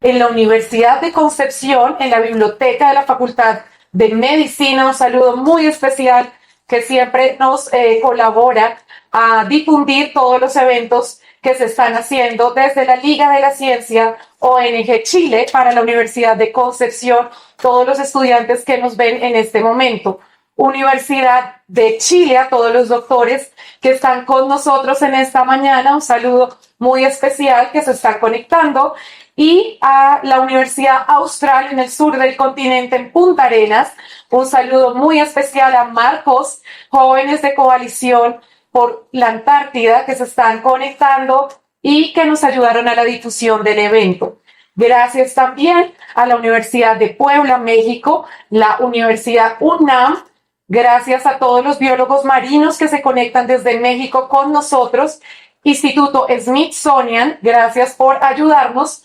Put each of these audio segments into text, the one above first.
en la Universidad de Concepción, en la biblioteca de la Facultad de Medicina. Un saludo muy especial que siempre nos colabora a difundir todos los eventos que se están haciendo desde la Liga de la Ciencia ONG Chile para la Universidad de Concepción, todos los estudiantes que nos ven en este momento. Universidad de Chile, a todos los doctores que están con nosotros en esta mañana, un saludo muy especial que se están conectando, y a la Universidad Austral en el sur del continente, en Punta Arenas, un saludo muy especial a Marcos, jóvenes de Coalición por la Antártida que se están conectando y que nos ayudaron a la difusión del evento. Gracias también a la Universidad de Puebla, México, la Universidad UNAM. Gracias a todos los biólogos marinos que se conectan desde México con nosotros. Instituto Smithsonian, gracias por ayudarnos.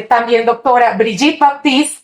También doctora Brigitte Baptiste,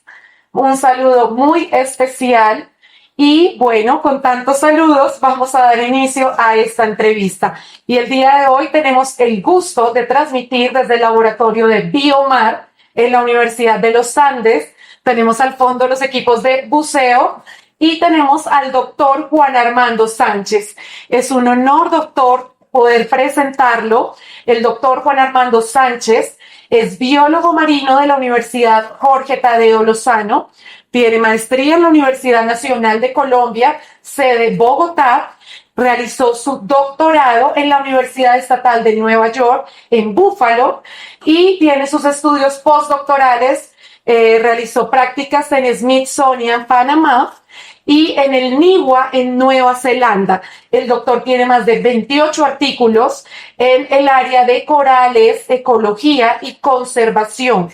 un saludo muy especial. Y bueno, con tantos saludos vamos a dar inicio a esta entrevista. Y el día de hoy tenemos el gusto de transmitir desde el laboratorio de Biomar en la Universidad de los Andes. Tenemos al fondo los equipos de buceo y tenemos al doctor Juan Armando Sánchez. Es un honor, doctor, poder presentarlo. El doctor Juan Armando Sánchez es biólogo marino de la Universidad Jorge Tadeo Lozano. Tiene maestría en la Universidad Nacional de Colombia, sede Bogotá. Realizó su doctorado en la Universidad Estatal de Nueva York, en Buffalo, y tiene sus estudios postdoctorales. Realizó prácticas en Smithsonian, Panamá, y en el NIWA, en Nueva Zelanda. El doctor tiene más de 28 artículos en el área de corales, ecología y conservación.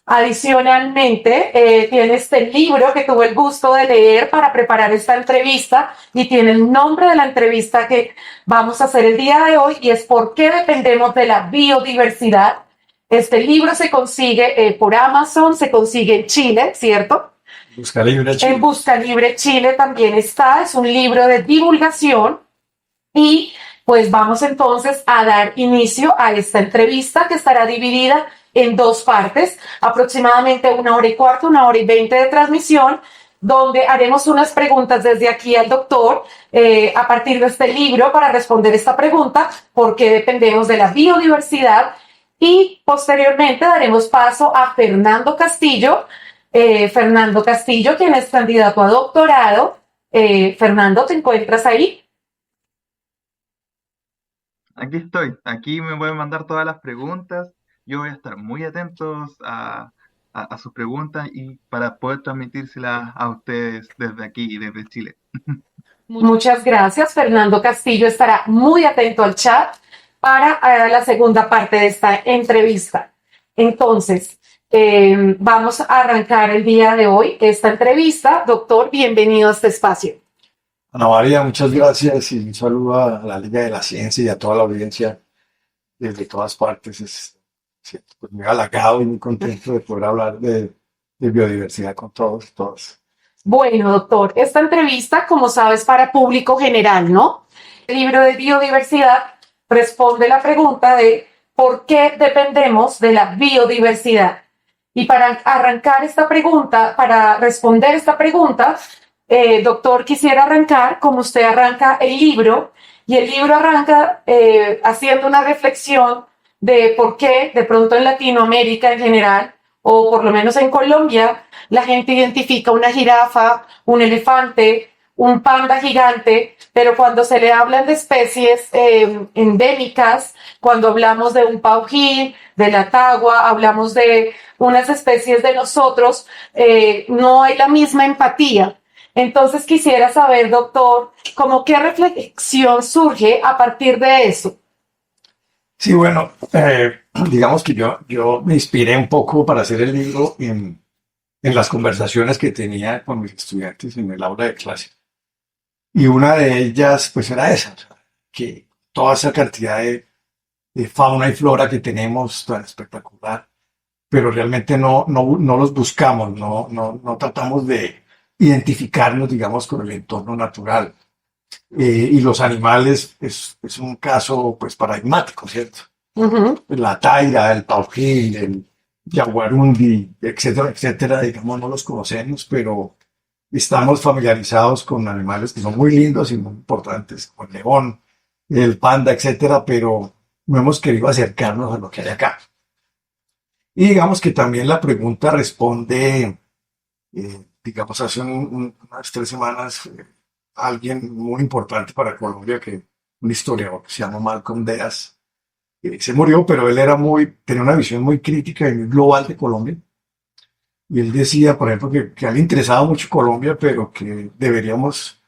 Adicionalmente, tiene este libro que tuve el gusto de leer para preparar esta entrevista y tiene el nombre de la entrevista que vamos a hacer el día de hoy, y es ¿Por qué dependemos de la biodiversidad? Este libro se consigue por Amazon, se consigue en Chile, ¿cierto? Busca Libre Chile. En Busca Libre Chile también está, es un libro de divulgación. Y pues vamos entonces a dar inicio a esta entrevista, que estará dividida en dos partes, aproximadamente 1 hora y cuarto, 1 hora y 20 de transmisión, donde haremos unas preguntas desde aquí al doctor a partir de este libro para responder esta pregunta: ¿por qué dependemos de la biodiversidad? Y posteriormente daremos paso a Fernando Castillo. Fernando Castillo, quien es candidato a doctorado. Fernando, ¿te encuentras ahí? Aquí estoy, aquí me pueden mandar todas las preguntas. Yo voy a estar muy atentos a sus preguntas y para poder transmitírselas a ustedes desde aquí, desde Chile. Muchas gracias. Fernando Castillo estará muy atento al chat para la segunda parte de esta entrevista. Entonces, vamos a arrancar el día de hoy esta entrevista. Doctor, bienvenido a este espacio. Ana María, muchas gracias y un saludo a la Liga de la Ciencia y a toda la audiencia desde todas partes. Siento pues muy halagado y muy contento de poder hablar de biodiversidad con todos y todas. Bueno, doctor, esta entrevista, como sabes, para público general, ¿no? El libro de biodiversidad responde la pregunta de ¿por qué dependemos de la biodiversidad? Y para arrancar esta pregunta, para responder esta pregunta, doctor, quisiera arrancar como usted arranca el libro, y el libro arranca haciendo una reflexión de por qué de pronto en Latinoamérica en general, o por lo menos en Colombia, la gente identifica una jirafa, un elefante, un panda gigante, pero cuando se le hablan de especies endémicas, cuando hablamos de un paují, de la tagua, hablamos de unas especies de nosotros, no hay la misma empatía. Entonces quisiera saber, doctor, ¿cómo qué reflexión surge a partir de eso? Sí, bueno, digamos que yo me inspiré un poco para hacer el libro en las conversaciones que tenía con mis estudiantes en el aula de clase. Y una de ellas, pues, era esa, o sea, que toda esa cantidad de fauna y flora que tenemos tan espectacular, pero realmente no los buscamos, no tratamos de identificarnos, digamos, con el entorno natural. Y los animales es un caso, pues, paradigmático, ¿cierto? Uh-huh. La taira, el paujín, Yaguarundi, etcétera, etcétera, digamos, no los conocemos, pero estamos familiarizados con animales que son muy lindos y muy importantes, como el león, el panda, etcétera, pero no hemos querido acercarnos a lo que hay acá. Y digamos que también la pregunta responde, digamos, hace unas 3 semanas, alguien muy importante para Colombia, un historiador que se llama Malcolm Deas, se murió, pero él tenía una visión muy crítica y muy global de Colombia. Y él decía, por ejemplo, que a él le interesaba mucho Colombia, pero que deberíamos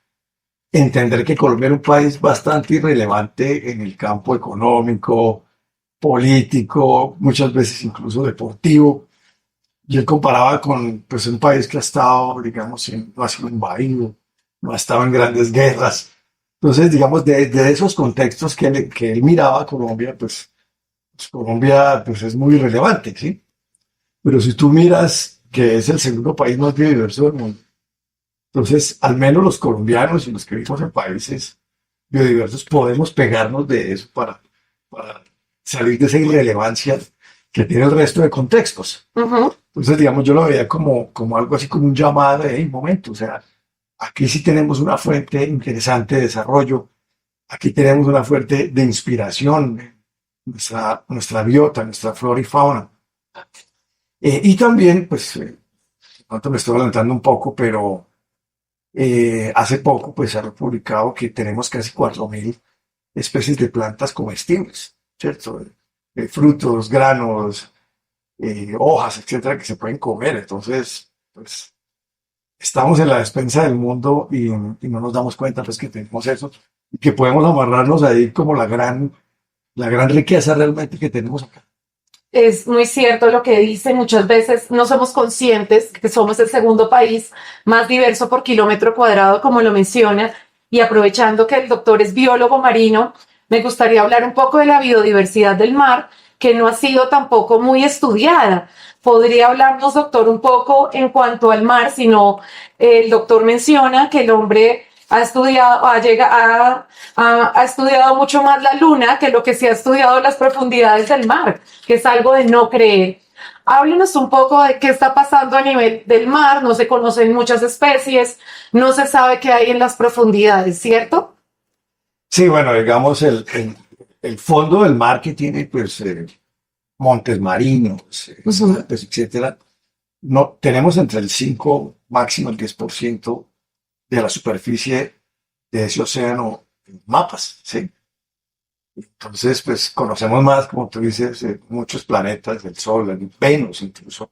entender que Colombia era un país bastante irrelevante en el campo económico, político, muchas veces incluso deportivo. Y él comparaba con pues, un país que ha estado, digamos, no ha sido invadido, no ha estado en grandes guerras. Entonces, digamos, de esos contextos que él miraba a Colombia, pues Colombia pues, es muy relevante, ¿sí? Pero si tú miras que es el segundo país más biodiverso del mundo, entonces al menos los colombianos y los que vivimos en países biodiversos podemos pegarnos de eso para salir de esa irrelevancia que tiene el resto de contextos. Ujú. Entonces, digamos, yo lo veía como algo así como un llamado de, hey, momento, o sea, aquí sí tenemos una fuente interesante de desarrollo, aquí tenemos una fuente de inspiración, nuestra biota, nuestra flora y fauna. Y también, pues, pronto me estoy adelantando un poco, pero hace poco, pues, se ha publicado que tenemos casi 4.000 especies de plantas comestibles, ¿cierto? Frutos, granos, hojas, etcétera, que se pueden comer. Entonces, pues, estamos en la despensa del mundo y no nos damos cuenta, pues, que tenemos eso y que podemos amarrarnos ahí como la gran riqueza realmente que tenemos acá. Es muy cierto lo que dice. Muchas veces no somos conscientes que somos el segundo país más diverso por kilómetro cuadrado, como lo menciona. Y aprovechando que el doctor es biólogo marino, me gustaría hablar un poco de la biodiversidad del mar, que no ha sido tampoco muy estudiada. ¿Podría hablarnos, doctor, un poco en cuanto al mar? Si no, el doctor menciona que el hombre ha estudiado, ha estudiado mucho más la luna que lo que se ha estudiado las profundidades del mar, que es algo de no creer. Háblenos un poco de qué está pasando a nivel del mar. No se conocen muchas especies, no se sabe qué hay en las profundidades, ¿cierto? Sí, bueno, digamos, el fondo del mar que tiene, pues, montes marinos, Ujú. pues, etcétera, no, tenemos entre el 5 máximo el 10% de la superficie de ese océano en mapas, ¿sí? Entonces, pues conocemos más, como tú dices, muchos planetas, el Sol, Venus incluso,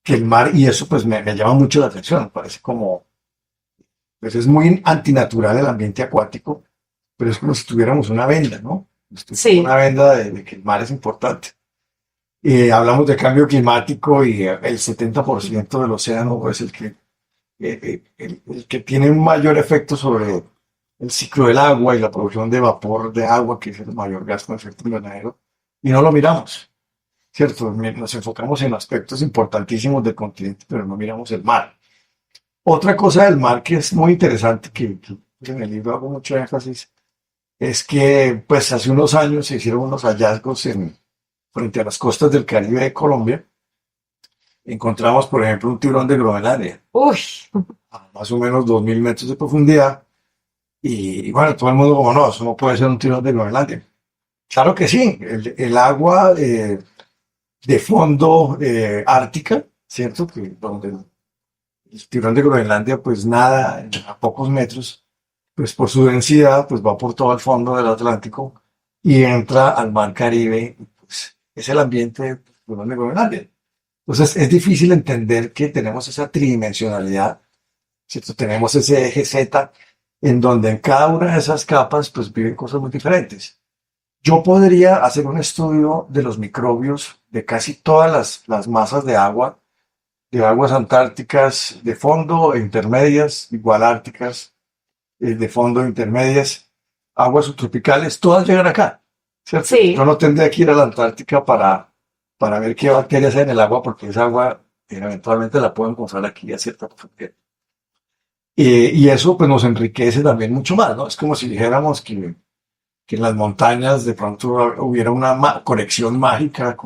que el mar, y eso pues me llama mucho la atención, me parece como, pues es muy antinatural el ambiente acuático, pero es como si tuviéramos una venda, ¿no? Una Sí, venda de que el mar es importante. Hablamos de cambio climático y el 70% del océano es el que tiene un mayor efecto sobre el ciclo del agua y la producción de vapor de agua, que es el mayor gas con efecto invernadero, y no lo miramos, ¿cierto? Nos enfocamos en aspectos importantísimos del continente, pero no miramos el mar. Otra cosa del mar que es muy interesante, que en el libro hago mucho énfasis, es que pues hace unos años se hicieron unos hallazgos frente a las costas del Caribe de Colombia. Encontramos, por ejemplo, un tiburón de Groenlandia, uy, a más o menos 2.000 metros de profundidad. Y bueno, todo el mundo como no, eso no puede ser un tiburón de Groenlandia. Claro que sí, el agua de fondo ártica, ¿cierto? Que donde el tiburón de Groenlandia pues nada a pocos metros, pues por su densidad pues va por todo el fondo del Atlántico y entra al mar Caribe, pues es el ambiente del tiburón de Groenlandia. Entonces es difícil entender que tenemos esa tridimensionalidad, ¿cierto? Tenemos ese eje Z en donde en cada una de esas capas pues viven cosas muy diferentes. Yo podría hacer un estudio de los microbios de casi todas las masas de aguas antárticas de fondo e intermedias, igual árticas, de fondo e intermedias, aguas subtropicales, todas llegan acá, ¿cierto? Yo sí. no tendría que ir a la Antártica para ver qué bacterias hay en el agua, porque esa agua eventualmente la puedo encontrar aquí a cierta profundidad. Y eso pues nos enriquece también mucho más, ¿no? Es como si dijéramos que en las montañas de pronto hubiera una conexión mágica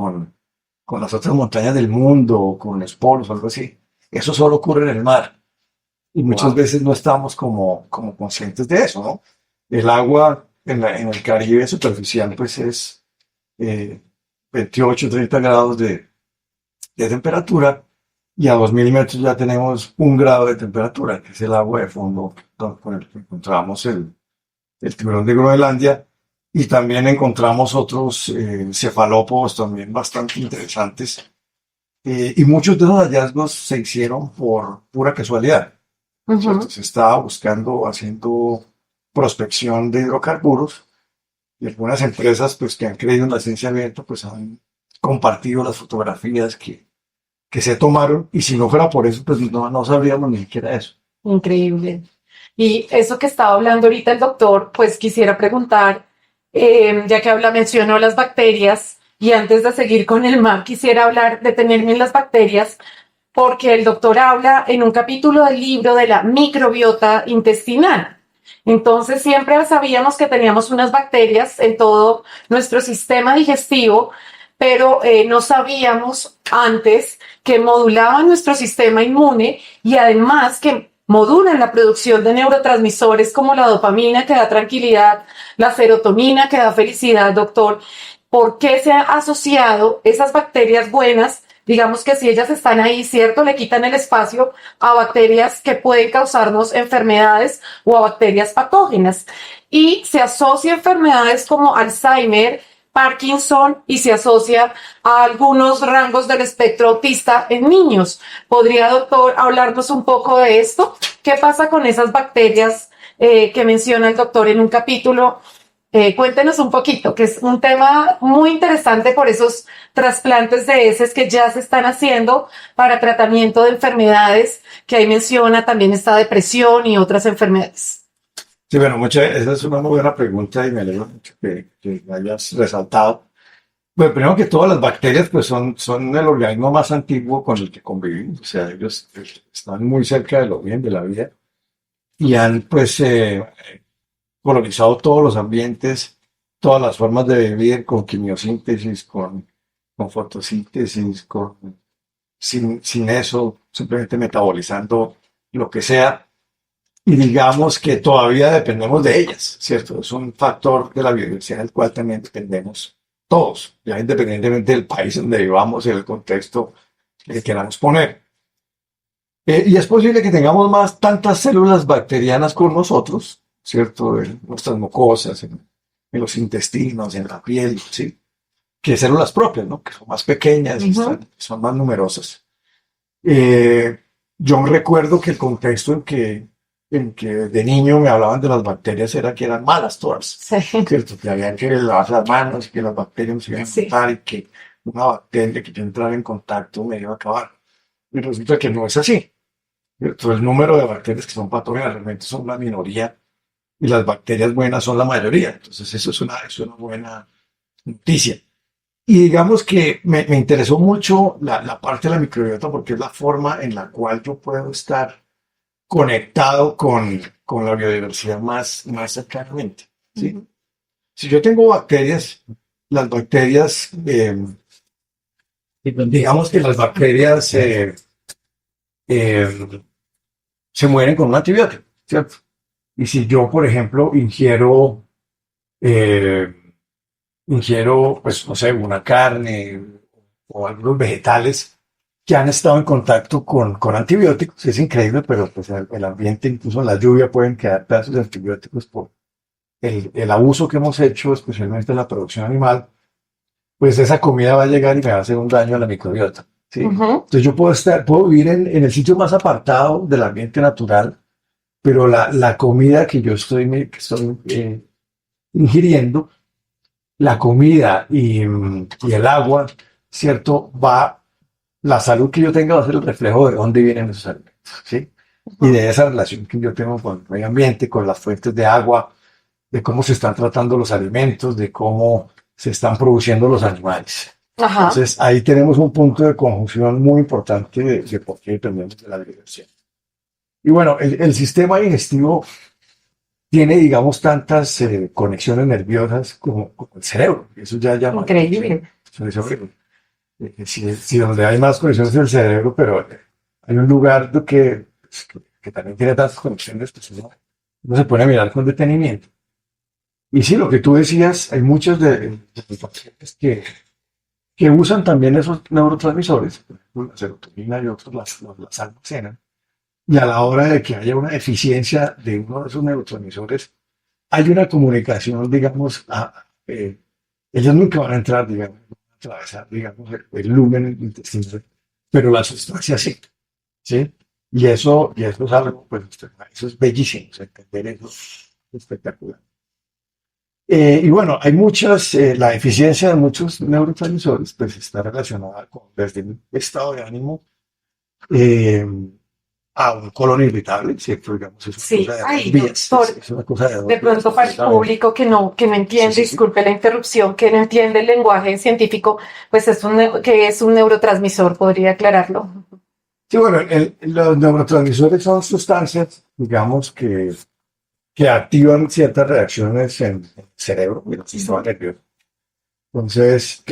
con las otras montañas del mundo, o con los polos, algo así. Eso solo ocurre en el mar. Y muchas Wow. veces no estamos como conscientes de eso, ¿no? El agua en el Caribe superficial, pues es 28, 30 grados de temperatura, y a 2000 metros ya tenemos 1 grado de temperatura, que es el agua de fondo con el que encontramos el tiburón de Groenlandia, y también encontramos otros cefalópodos también bastante interesantes, y muchos de esos hallazgos se hicieron por pura casualidad, ¿cierto? Ujú. Se estaba buscando, haciendo prospección de hidrocarburos, y algunas empresas pues que han creído en la ciencia abierta pues han compartido las fotografías que se tomaron, y si no fuera por eso pues no sabríamos ni siquiera eso. Increíble. Y eso que estaba hablando ahorita el doctor, pues quisiera preguntar, ya que mencionó las bacterias, y antes de seguir con el mar, quisiera detenerme en las bacterias, porque el doctor habla en un capítulo del libro de la microbiota intestinal. Entonces siempre sabíamos que teníamos unas bacterias en todo nuestro sistema digestivo, pero no sabíamos antes que modulaban nuestro sistema inmune, y además que modulan la producción de neurotransmisores como la dopamina, que da tranquilidad, la serotonina, que da felicidad, doctor. ¿Por qué se ha asociado esas bacterias buenas? Digamos que si ellas están ahí, ¿cierto? Le quitan el espacio a bacterias que pueden causarnos enfermedades o a bacterias patógenas. Y se asocia a enfermedades como Alzheimer, Parkinson, y se asocia a algunos rangos del espectro autista en niños. ¿Podría, doctor, hablarnos un poco de esto? ¿Qué pasa con esas bacterias que menciona el doctor en un capítulo? Cuéntenos un poquito, que es un tema muy interesante por esos trasplantes de heces que ya se están haciendo para tratamiento de enfermedades, que ahí menciona también esta depresión y otras enfermedades. Sí, bueno, esa es una muy buena pregunta y me alegro mucho que la hayas resaltado. Bueno, primero que todas las bacterias pues son el organismo más antiguo con el que convivimos, o sea, ellos están muy cerca de lo bien, de la vida, y han pues colonizado todos los ambientes, todas las formas de vivir, con quimiosíntesis, con fotosíntesis, sin eso, simplemente metabolizando lo que sea. Y digamos que todavía dependemos de ellas, ¿cierto? Es un factor de la biodiversidad del cual también dependemos todos, ya independientemente del país donde vivamos y el contexto que queramos poner. Y es posible que tengamos más tantas células bacterianas con nosotros, ¿cierto? En nuestras mucosas, en los intestinos, en la piel, ¿sí? Que células propias, ¿no? Que son más pequeñas y Ujú. son más numerosas. Eh, yo recuerdo que el contexto en que de niño me hablaban de las bacterias era que eran malas todas, Sí, ¿cierto? Que había que lavarse las manos, que las bacterias se iban a sí. matar, y que una bacteria que yo entrara en contacto me iba a acabar. Y resulta que no es así, ¿cierto? El número de bacterias que son patógenas realmente son la minoría, y las bacterias buenas son la mayoría. Entonces eso es una buena noticia. Y digamos que me interesó mucho la parte de la microbiota, porque es la forma en la cual yo puedo estar conectado con la biodiversidad más cercanamente, ¿sí? Ujú. Si yo tengo bacterias, las bacterias, digamos que las bacterias eh, se mueren con un antibiótico, ¿cierto? Y si yo, por ejemplo, eh, pues, no sé, una carne o algunos vegetales que han estado en contacto con antibióticos, es increíble, pero pues el ambiente, incluso en la lluvia, pueden quedar pedazos de antibióticos por el abuso que hemos hecho, especialmente en la producción animal. Pues esa comida va a llegar y me va a hacer un daño a la microbiota, ¿sí? Ujú. Entonces yo puedo vivir en el sitio más apartado del ambiente natural, pero la comida que estoy ingiriendo, la comida y el agua, ¿cierto? La salud que yo tenga va a ser el reflejo de dónde vienen esos alimentos, ¿sí? Y Ujú. de esa relación que yo tengo con el medio ambiente, con las fuentes de agua, de cómo se están tratando los alimentos, de cómo se están produciendo los animales. Ajá. Entonces, ahí tenemos un punto de conjunción muy importante de por qué dependemos de la biodiversidad. Y bueno, el sistema digestivo tiene, digamos, tantas conexiones nerviosas como el cerebro. Eso ya llama la atención Increíble. sobre eso. si donde hay más conexiones del cerebro, pero hay un lugar que también tiene tantas conexiones, pues uno se pone a mirar con detenimiento. Y sí, lo que tú decías, hay muchos de los pacientes que usan también esos neurotransmisores, por ejemplo, la serotonina y otros las almacenan. Y a la hora de que haya una deficiencia de uno de esos neurotransmisores, hay una comunicación, digamos, ellos nunca van a entrar, digamos, a atravesar, digamos, el lumen intestinal, pero la sustancia sí, ¿sí? Y eso es algo, pues, eso es bellísimo, o sea, entender eso es espectacular. Y bueno, hay la eficiencia de muchos neurotransmisores, pues, está relacionada con, desde un estado de ánimo, eh, a un colon irritable, ¿cierto? Digamos, es una Sí, cosa de dos ay, vías, doctor, es una cosa de de dos vías pronto para el completamente. público que no Sí, entiende, sí, sí. disculpe la interrupción, que no entiende el lenguaje científico, pues que es un neurotransmisor, ¿podría aclararlo? Sí, bueno, los neurotransmisores son sustancias, digamos, que activan ciertas reacciones en el cerebro y en el sistema Ujú. nervioso. Entonces,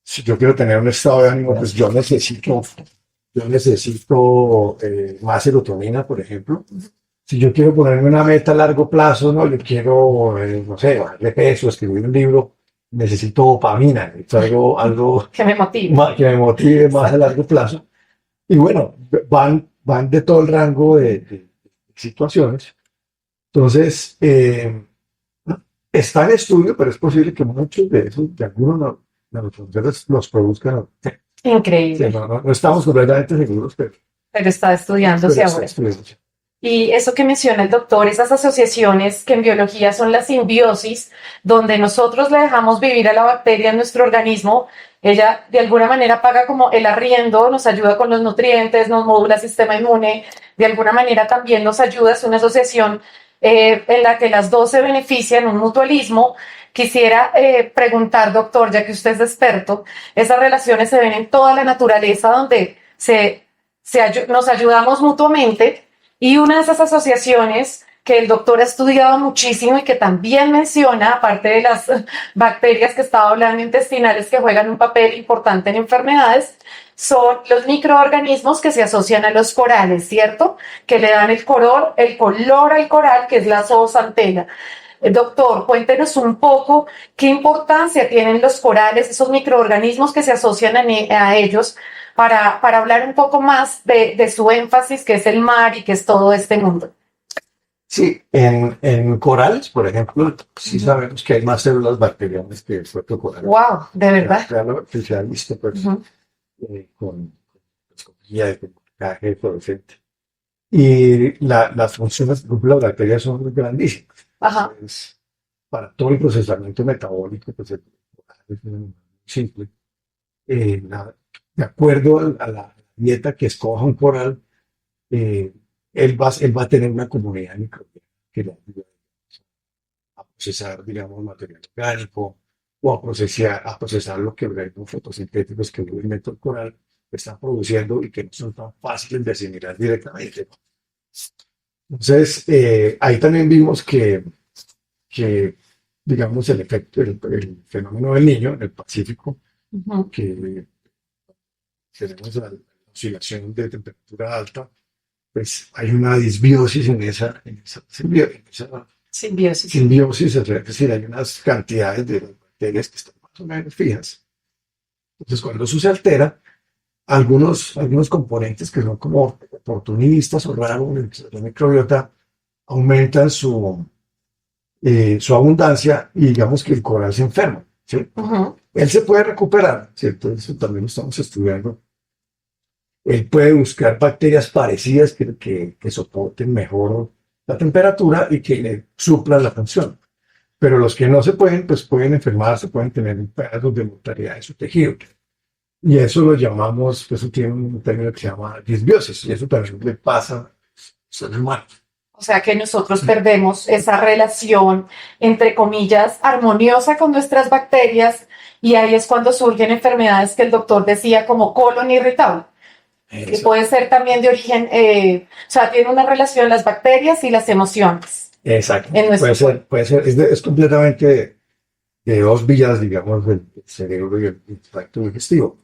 si yo quiero tener un estado de ánimo, pues yo necesito más serotonina, por ejemplo. Si yo quiero ponerme una meta a largo plazo, ¿no? Yo quiero, no sé, bajar de peso, escribir un libro, necesito dopamina, necesito algo Que me motive. que me motive más a Exacto. largo plazo. Y bueno, van de todo el rango de situaciones. Entonces, está en estudio, pero es posible que muchos de esos, de algunos neurotransmisores los produzcan. Sí, Increíble, no estamos completamente seguros, pero está estudiándose pero está ahora. estudiando. Y eso que menciona el doctor, esas asociaciones que en biología son la simbiosis, donde nosotros le dejamos vivir a la bacteria en nuestro organismo, ella de alguna manera paga como el arriendo, nos ayuda con los nutrientes, nos modula el sistema inmune, de alguna manera también nos ayuda, es una asociación en la que las dos se benefician, un mutualismo. Quisiera preguntar, doctor, ya que usted es experto, esas relaciones se ven en toda la naturaleza donde nos ayudamos mutuamente y una de esas asociaciones que el doctor ha estudiado muchísimo y que también menciona, aparte de las bacterias que estaba hablando intestinales que juegan un papel importante en enfermedades, son los microorganismos que se asocian a los corales, ¿cierto? Que le dan el color al coral, que es la zoosantela. Doctor, cuéntenos un poco qué importancia tienen los corales, esos microorganismos que se asocian a ellos, para hablar un poco más de su énfasis, que es el mar y que es todo este mundo. Sí, en corales, por ejemplo, sí Ujú. sabemos que hay más células bacterianas que el propio coral. Wow, de verdad. Claro que se ha visto pues, Ujú. con microscopía de encaje fluorescente. Y las funciones de las bacterias son grandísimas. Ajá. Entonces, para todo el procesamiento metabólico, pues el coral es muy simple. De acuerdo a la dieta que escoja un coral, eh, él va a tener una comunidad microbiana que le ayuda a procesar, digamos, material orgánico o a procesar lo que organismos fotosintéticos que el elemento coral está produciendo y que no son tan fáciles de asimilar directamente. Entonces, ahí también vimos que digamos, el fenómeno del niño en el Pacífico, Ujú. que tenemos la oscilación de temperatura alta, pues hay una disbiosis en esa Simbiosis. simbiosis, es decir, hay unas cantidades de bacterias que están más o menos fijas. Entonces, cuando eso se altera, algunos componentes que son como oportunistas o raros en la microbiota aumentan su abundancia y digamos que el coral se enferma, ¿sí? Ujú. Él se puede recuperar, ¿cierto? Eso también lo estamos estudiando. Él puede buscar bacterias parecidas que soporten mejor la temperatura y que le suplan la función. Pero los que no se pueden, pues pueden enfermarse, pueden tener pedazos de mortalidad en su tejido. Y eso lo llamamos, pues eso tiene un término que se llama disbiosis, y eso también le pasa a los seres humanos. O sea que nosotros perdemos esa relación, entre comillas, armoniosa con nuestras bacterias y ahí es cuando surgen enfermedades que el doctor decía como colon irritable, que Eso. puede ser también de origen, o sea, tiene una relación las bacterias y las emociones Exacto. en Puede nuestro cuerpo. ser, puede ser, es completamente de dos vías, digamos, del cerebro y el tracto digestivo.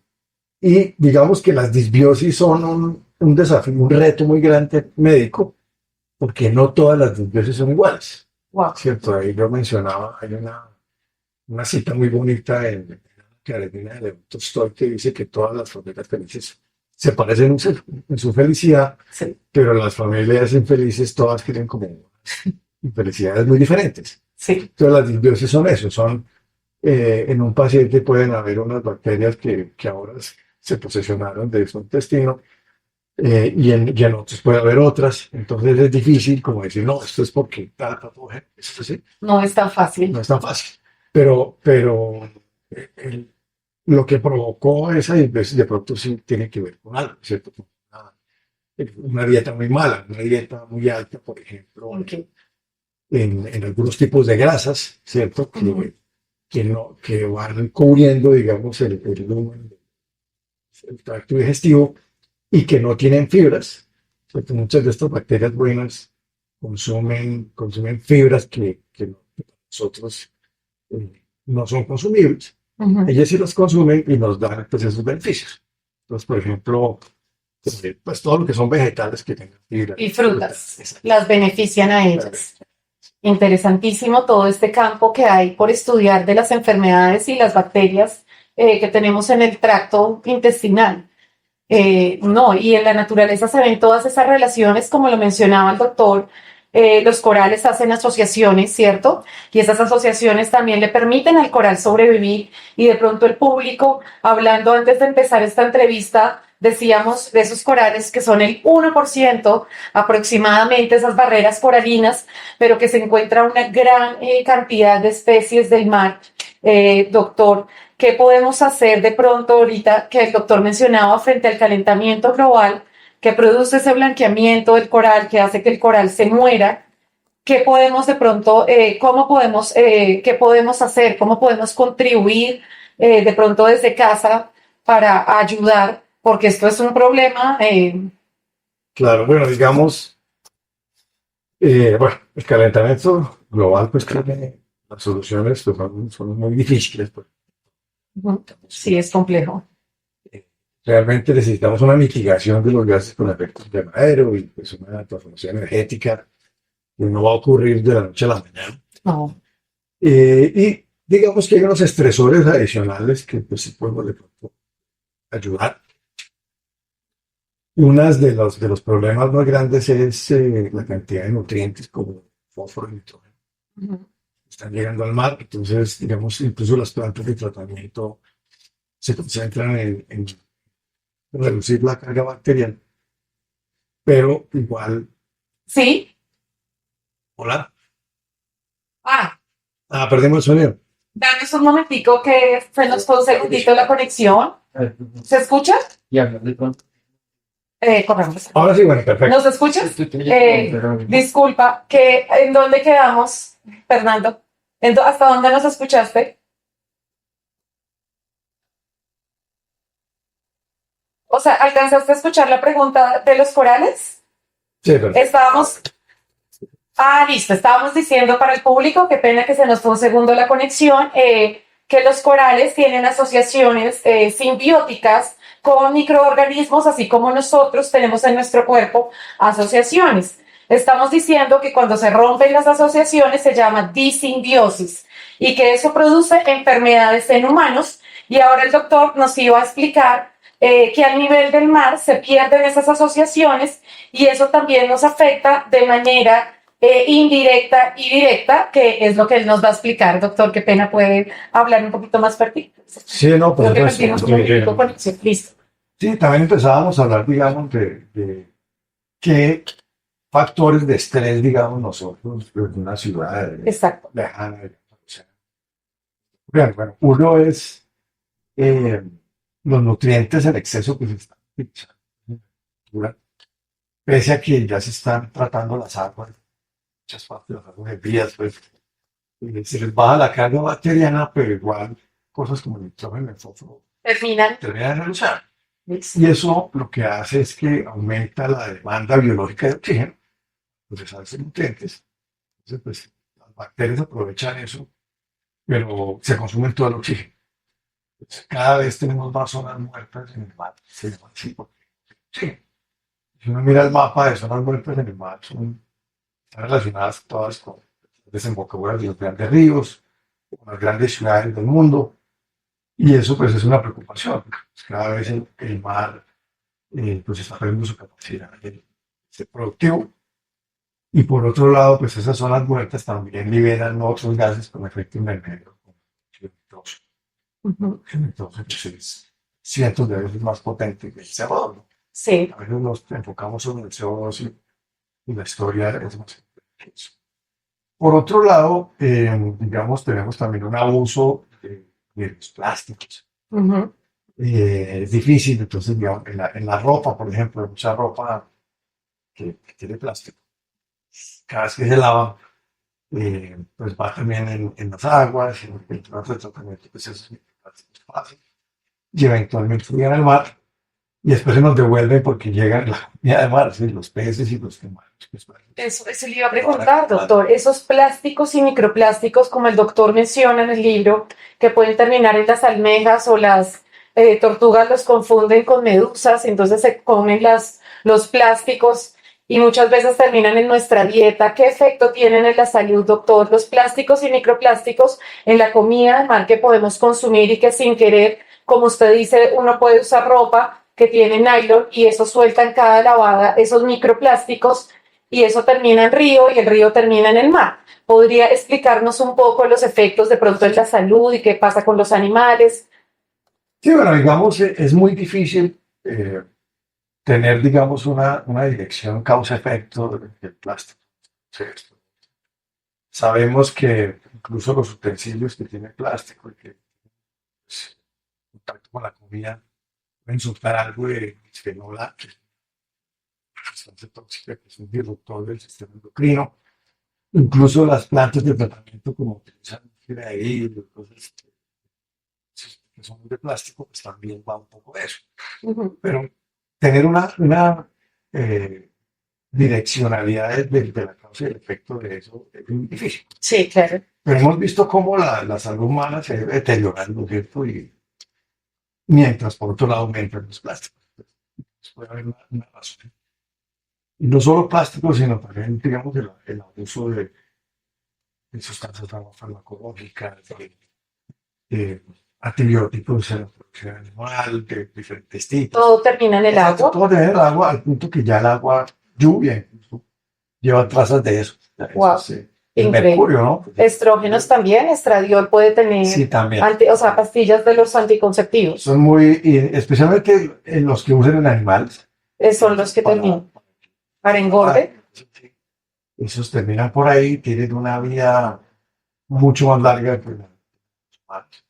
Y digamos que las disbiosis son un desafío, un reto muy grande médico, porque no todas las disbiosis son iguales, Wow. ¿cierto? Ahí yo mencionaba, hay una cita muy bonita Karenina de León Tolstoy que dice que todas las familias felices se parecen en su felicidad, Sí, pero las familias infelices todas tienen como infelicidades muy diferentes. sí. Entonces las disbiosis son eso, son en un paciente pueden haber unas bacterias que ahora se posesionaron de su intestino y en otros puede haber otras. Entonces es difícil como decir, no, esto es porque tal patógeno, esto sí, No es tan fácil. no es tan fácil. Pero el- lo que provocó esa disbiosis de pronto sí tiene que ver con algo, ¿cierto? Una dieta muy mala, una dieta muy alta, por ejemplo, Ok. en algunos tipos de grasas, ¿cierto? Ujú. Que van cubriendo, digamos, el lumen, el tracto digestivo y que no tienen fibras, porque muchas de estas bacterias buenas consumen fibras que nosotros no son consumibles. Ujú. Ellas sí las consumen y nos dan pues, esos beneficios. Entonces, por ejemplo, pues todo lo que son vegetales que tengan fibra. Y frutas Exacto. las benefician a ellas. Interesantísimo todo este campo que hay por estudiar de las enfermedades y las bacterias que tenemos en el tracto intestinal. No, y en la naturaleza se ven todas esas relaciones, como lo mencionaba el doctor. Los corales hacen asociaciones, ¿cierto? Y esas asociaciones también le permiten al coral sobrevivir. Y de pronto el público, hablando antes de empezar esta entrevista, decíamos de esos corales que son el 1% aproximadamente, esas barreras coralinas, pero que se encuentra una gran cantidad de especies del mar, doctor. ¿Qué podemos hacer de pronto ahorita que el doctor mencionaba frente al calentamiento global que produce ese blanqueamiento del coral, que hace que el coral se muera? ¿Qué podemos de pronto, qué podemos hacer, cómo podemos contribuir de pronto desde casa para ayudar? Porque esto es un problema. Claro, bueno, digamos, bueno, el calentamiento global pues tiene las soluciones pues, son muy difíciles. Pues. Sí, es complejo. Realmente necesitamos una mitigación de los gases con efecto invernadero y pues una transformación energética que no va a ocurrir de la noche a la mañana. No. Y digamos que hay unos estresores adicionales que pues sí podemos de pronto ayudar. Uno de los problemas más grandes es la cantidad de nutrientes como fósforo y nitrógeno. Uh-huh. Están llegando al mar, entonces digamos incluso las plantas de tratamiento se concentran en reducir la carga bacteriana, pero igual, Sí. hola, Ah, perdimos el sonido. danos un momentico que se nos fue un segundito la conexión. ¿Se escucha? Corremos. Ahora sí, bueno, perfecto. ¿Nos escuchas? Disculpa, ¿en dónde quedamos, Fernando? ¿Hasta dónde nos escuchaste? O sea, ¿alcanzaste a escuchar la pregunta de los corales? Sí, perfecto. Estábamos... listo. Estábamos diciendo para el público, qué pena que se nos fue un segundo la conexión, que los corales tienen asociaciones simbióticas con microorganismos, así como nosotros tenemos en nuestro cuerpo asociaciones. Estamos diciendo que cuando se rompen las asociaciones se llama disimbiosis y que eso produce enfermedades en humanos. Y ahora el doctor nos iba a explicar que al nivel del mar se pierden esas asociaciones y eso también nos afecta de manera indirecta y directa, que es lo que él nos va a explicar. Doctor, qué pena, puede hablar un poquito más pertinente. Sí, no, por Creo que supuesto. perdimos un poquito de conexión. Listo. Sí, también empezábamos a hablar, digamos, de qué factores de estrés, digamos, nosotros, pues, en una ciudad Exacto. lejana. Bueno, uno es eh, los nutrientes en exceso que se están utilizando en la agricultura, pese a que ya se están tratando las aguas, muchas partes de las aguas de vías, pues se les baja la carga bacteriana, pero igual cosas como el nitrógeno, el fósforo, Terminan. terminan en el océano. Listo. Y eso lo que hace es que aumenta la demanda biológica de oxígeno, procesarse nutrientes. Entonces, pues, las bacterias aprovechan eso pero se consume todo el oxígeno. Entonces, cada vez tenemos más zonas muertas en el mar. Se llama así porque, sí, si uno mira el mapa de zonas muertas en el mar, están relacionadas todas con desembocaduras de los grandes ríos, con las grandes ciudades del mundo, y eso pues es una preocupación. Pues, cada vez el mar pues está perdiendo su capacidad de ser productivo. Y por otro lado, pues esas zonas muertas también liberan otros gases con efecto invernadero, como el CO2. Ujú. Entonces, pues es cientos de veces más potente que el CO2, ¿no? Sí. A veces nos enfocamos sobre el CO2 y la historia es más importante que eso. Por otro lado, digamos, tenemos también un abuso de los plásticos. Ujú. Es difícil, entonces, digamos, en la ropa, por ejemplo, hay mucha ropa que tiene plástico. Cada vez que se lava, pues va también en las aguas, en el trato de tratamiento, pues esos microplásticos pasan y eventualmente llegan al mar y después se nos devuelven porque llegan la comida de mar, ¿sí? Los peces y los camarones. Pues, bueno, Eso le iba a preguntar, doctor. Esos plásticos y microplásticos, como el doctor menciona en el libro, que pueden terminar en las almejas o las tortugas los confunden con medusas, entonces se comen los plásticos y muchas veces terminan en nuestra dieta. ¿Qué efecto tienen en la salud, doctor? Los plásticos y microplásticos en la comida del mar que podemos consumir y que sin querer, como usted dice, uno puede usar ropa que tiene nylon y eso suelta en cada lavada esos microplásticos y eso termina en río y el río termina en el mar. ¿Podría explicarnos un poco los efectos de pronto en la salud y qué pasa con los animales? sí, bueno, digamos, es muy difícil tener, digamos, una dirección causa-efecto del plástico. Sí, sabemos que incluso los utensilios que tienen plástico y que pues, en contacto con la comida pueden soltar algo de bisfenol A, que es una sustancia tóxica, que es un disruptor del sistema endocrino. Incluso las plantas de tratamiento, como utilizan fibra de vidrio, cosas que son de plástico, pues también va un poco de eso. Ujú. Pero tener una eh, direccionalidad de la causa y el efecto de eso es muy difícil. Sí, claro. Pero hemos visto cómo la salud humana se debe deteriorando, ¿cierto? Y mientras por otro lado aumentan los plásticos. Pues puede haber una razón. Y no solo plásticos, sino también, digamos, el abuso de sustancias farmacológicas, de antibióticos en la producción animal, de diferentes tipos. Todo termina en el Exacto, agua. todo tener el agua al punto que ya el agua, lluvia, incluso, lleva trazas de eso. Eso Wow, es, el increíble. mercurio, ¿no? Estrógenos también, estradiol puede Sí, tener, también. o sea, pastillas de los anticonceptivos. Son muy, y especialmente en los que usan en animales, Son los que para, terminan. Para engorde. esos terminan por ahí, tienen una vida mucho más larga que la humanos.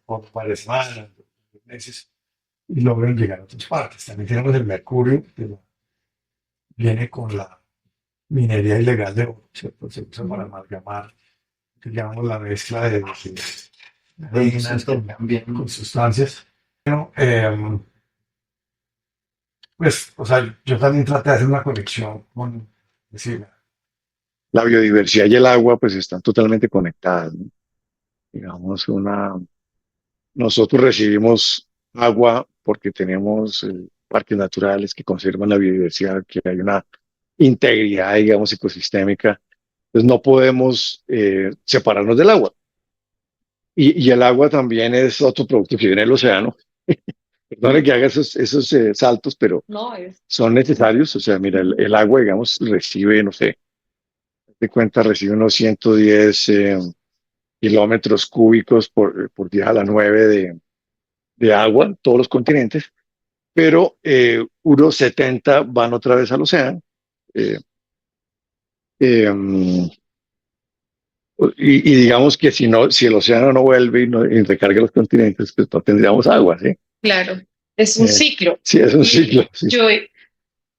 Por varias semanas, meses, y logran llegar a otras partes. También tenemos el mercurio, que viene con la minería ilegal de oro, ¿cierto? Se usa para amalgamar, digamos, la mezcla de harinas con sustancias. Bueno, pues, o sea, yo también traté de hacer una conexión con, decir, La biodiversidad y el agua pues están totalmente conectadas, ¿no? Digamos, nosotros recibimos agua porque tenemos parques naturales que conservan la biodiversidad, que hay una integridad, digamos, ecosistémica. Entonces no podemos separarnos del agua. Y el agua también es otro producto que viene del océano. Perdone que haga esos saltos, pero No, es. son necesarios. O sea, mira, el agua, digamos, recibe, no sé, de cuenta, recibe unos 110 kilómetros cúbicos por 10 a la 9 de agua en todos los continentes, pero unos 70 van otra vez al océano. eh, eh, y digamos que si, no, si el océano no vuelve y recarga los continentes, pues no tendríamos agua, ¿sí? Claro, es un Eh, ciclo. sí, es un Y ciclo. Sí. yo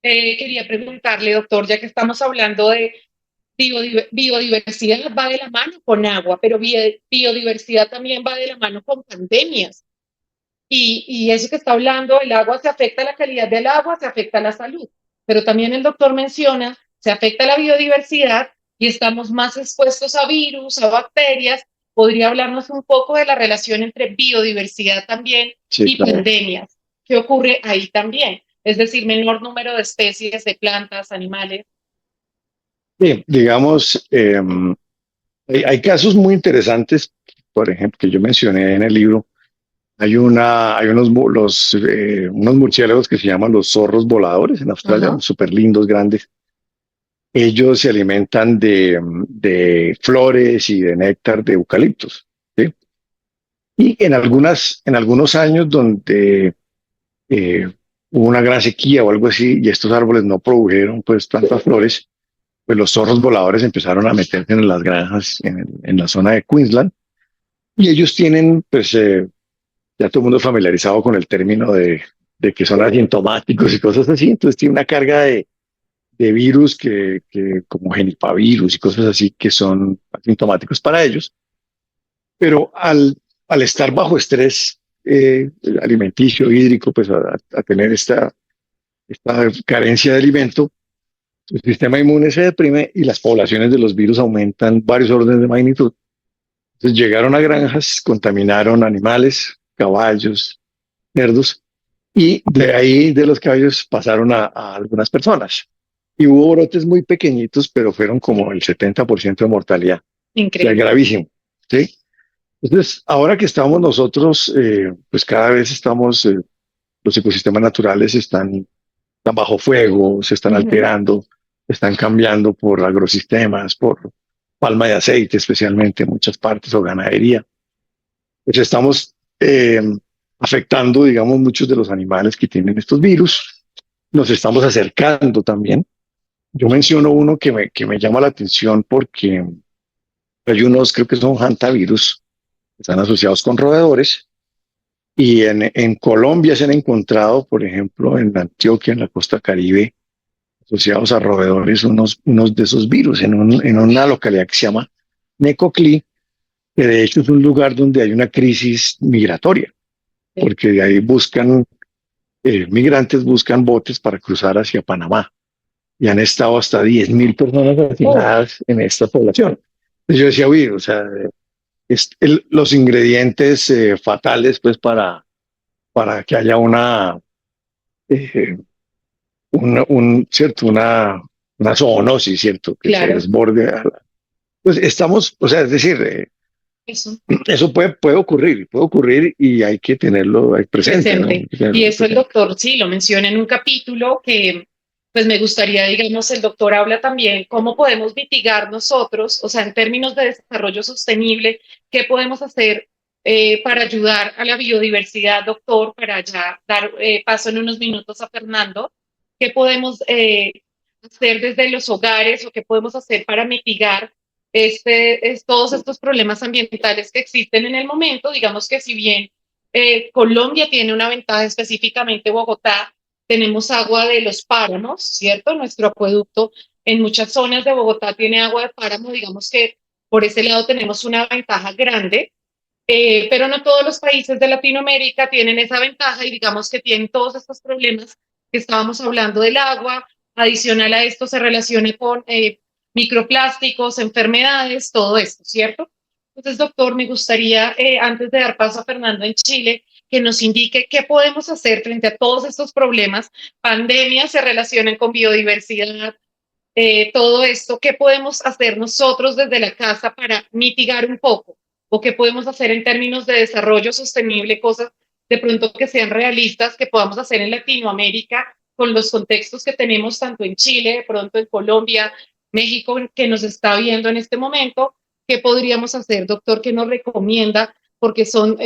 quería preguntarle, doctor, ya que estamos hablando de biodiversidad, va de la mano con agua, pero biodiversidad también va de la mano con pandemias. Y eso que está hablando, el agua se afecta a la calidad del agua, se afecta a la salud. Pero también el doctor menciona, se afecta a la biodiversidad y estamos más expuestos a virus, a bacterias. ¿Podría hablarnos un poco de la relación entre biodiversidad también Sí, y claro. pandemias? ¿Qué ocurre ahí también? Es decir, menor número de especies de plantas, animales. Bien, digamos, hay casos muy interesantes, por ejemplo, que yo mencioné en el libro. Hay unos murciélagos que se llaman los zorros voladores en Australia, Ajá. súper lindos, grandes. Ellos se alimentan de flores y de néctar de eucaliptos. ¿Sí? Y en algunos años donde eh, hubo una gran sequía o algo así y estos árboles no produjeron pues tantas flores, pues los zorros voladores empezaron a meterse en las granjas en la zona de Queensland y ellos tienen pues ya todo el mundo familiarizado con el término de que son asintomáticos y cosas así, entonces tiene una carga de virus que como genipavirus y cosas así que son asintomáticos para ellos, pero al estar bajo estrés alimenticio, hídrico, pues a tener esta carencia de alimento, el sistema inmune se deprime y las poblaciones de los virus aumentan varios órdenes de magnitud. Entonces llegaron a granjas, contaminaron animales, caballos, cerdos, y de ahí de los caballos pasaron a algunas personas. Y hubo brotes muy pequeñitos, pero fueron como el 70% de mortalidad. O sea, Increíble. gravísimo. ¿Sí? Entonces, ahora que estamos nosotros, pues cada vez estamos, los ecosistemas naturales están bajo fuego, se están Ujú. alterando, están cambiando por agrosistemas, por palma de aceite, especialmente en muchas partes, o ganadería. Pues estamos afectando, digamos, muchos de los animales que tienen estos virus. Nos estamos acercando también. Yo menciono uno que me llama la atención porque hay unos, creo que son hantavirus, que están asociados con roedores. Y en Colombia se han encontrado, por ejemplo, en Antioquia, en la costa Caribe, asociados a roedores, unos de esos virus, en una localidad que se llama Necoclí, que de hecho es un lugar donde hay una crisis migratoria, Sí. porque de ahí migrantes buscan botes para cruzar hacia Panamá y han estado hasta 10.000 personas Oh, asesinadas en esta población. Entonces yo decía, uy, o sea, los ingredientes fatales pues para que haya eh, cierto, una zoonosis, ¿cierto? Que se claro, desborde. Pues estamos, o sea, es decir, eso. eso puede ocurrir y hay que tenerlo ahí presente, ¿no? Hay Presente. que Y tenerlo eso el presente. doctor sí lo menciona en un capítulo que pues me gustaría, digamos, el doctor habla también cómo podemos mitigar nosotros, o sea, en términos de desarrollo sostenible, qué podemos hacer para ayudar a la biodiversidad, doctor, para ya dar paso en unos minutos a Fernando, qué podemos hacer desde los hogares o qué podemos hacer para mitigar todos estos problemas ambientales que existen en el momento. Digamos que si bien Colombia tiene una ventaja, específicamente Bogotá, tenemos agua de los páramos, ¿cierto? Nuestro acueducto en muchas zonas de Bogotá tiene agua de páramo, digamos que por ese lado tenemos una ventaja grande, pero no todos los países de Latinoamérica tienen esa ventaja y digamos que tienen todos estos problemas que estábamos hablando del agua. Adicional a esto se relaciona con microplásticos, enfermedades, todo esto, ¿cierto? Entonces, doctor, me gustaría, antes de dar paso a Fernando en Chile, que nos indique qué podemos hacer frente a todos estos problemas. Pandemias se relacionan con biodiversidad, todo esto, ¿qué podemos hacer nosotros desde la casa para mitigar un poco? ¿O qué podemos hacer en términos de desarrollo sostenible, cosas de pronto que sean realistas, que podamos hacer en Latinoamérica con los contextos que tenemos tanto en Chile, de pronto en Colombia, México, que nos está viendo en este momento? ¿Qué podríamos hacer, doctor? ¿Qué nos recomienda? Porque son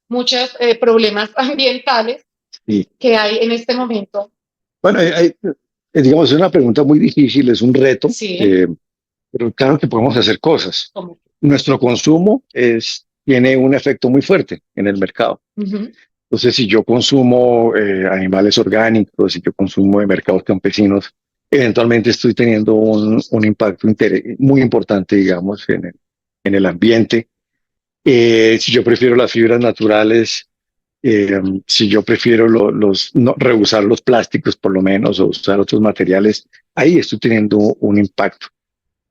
muchos problemas ambientales Y que hay en este momento. bueno, digamos, es una pregunta muy difícil, es un reto, Sí, pero claro que podemos hacer cosas. como. Nuestro consumo tiene un efecto muy fuerte en el mercado. Ujú. Entonces, si yo consumo animales orgánicos, si yo consumo de mercados campesinos, eventualmente estoy teniendo un impacto muy importante, digamos, en el ambiente. Si yo prefiero las fibras naturales, si yo prefiero no, reusar los plásticos por lo menos o usar otros materiales, ahí estoy teniendo un impacto.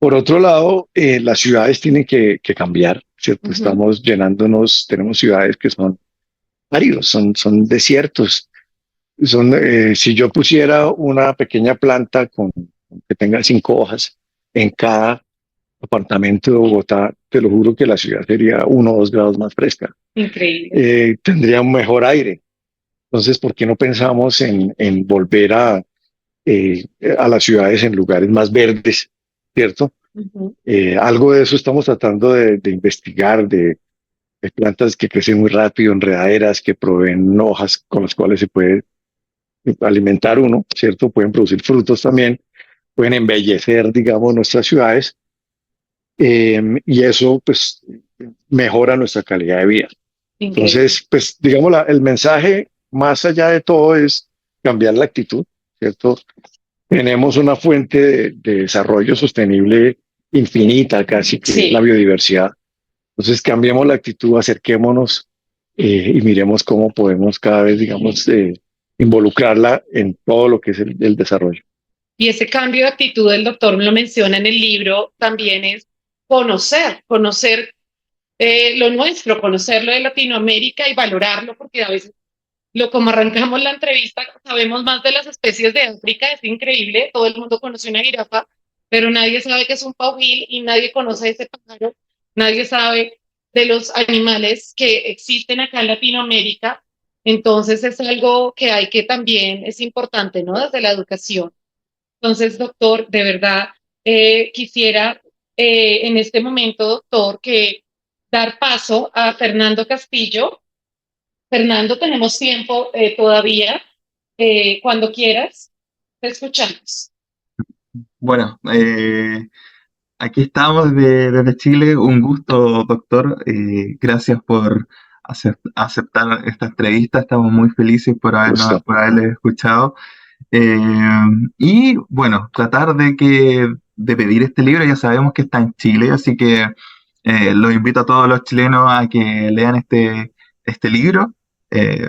Por otro lado, las ciudades tienen que cambiar, ¿cierto? Ujú. Estamos llenándonos, tenemos ciudades que son áridos, son desiertos. Si yo pusiera una pequeña planta que tenga 5 hojas en cada apartamento de Bogotá, te lo juro que la ciudad sería 1 o 2 grados más fresca. Increíble. Tendría un mejor aire. Entonces, ¿por qué no pensamos en volver a las ciudades en lugares más verdes, ¿cierto? Ujú. Algo de eso estamos tratando de investigar, de plantas que crecen muy rápido, enredaderas que proveen hojas con las cuales se puede alimentar uno, ¿cierto? Pueden producir frutos también, pueden embellecer, digamos, nuestras ciudades, y eso, pues, mejora nuestra calidad de vida. Increíble. Entonces, pues, digamos, el mensaje más allá de todo es cambiar la actitud, ¿cierto? Tenemos una fuente de desarrollo sostenible infinita, casi que es la Sí. biodiversidad. Entonces, cambiemos la actitud, acerquémonos, y miremos cómo podemos cada vez, digamos, involucrarla en todo lo que es el desarrollo. Y ese cambio de actitud, el doctor lo menciona en el libro, también es conocer lo nuestro, conocer lo de Latinoamérica y valorarlo, porque a veces, como arrancamos la entrevista, sabemos más de las especies de África, es increíble, todo el mundo conoce una jirafa, pero nadie sabe que es un paubil y nadie conoce ese pájaro, nadie sabe de los animales que existen acá en Latinoamérica, entonces es algo que hay que también, es importante, ¿no? Desde la educación. Entonces, doctor, de verdad, quisiera en este momento, doctor, que dar paso a Fernando Castillo. Fernando, tenemos tiempo todavía. Cuando quieras, te escuchamos. Bueno, aquí estamos desde Chile. Un gusto, doctor. Gracias por aceptar esta entrevista. Estamos muy felices Gusto. por haberle escuchado. Eh, y bueno, tratar de pedir este libro. Ya sabemos que está en Chile, así que los invito a todos los chilenos a que lean este libro. Eh,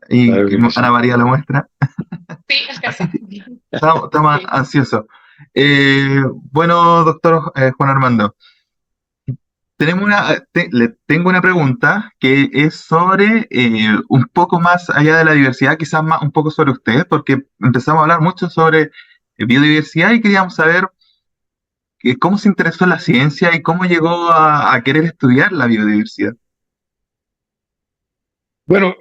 y Claro que que Ana sí. María lo muestra. Sí, acá está. Estamos Sí. ansiosos. Bueno, doctor Juan Armando, le tengo una pregunta que es sobre un poco más allá de la diversidad, quizás más un poco sobre usted, porque empezamos a hablar mucho sobre biodiversidad y queríamos saber cómo se interesó en la ciencia y cómo llegó a querer estudiar la biodiversidad. Bueno,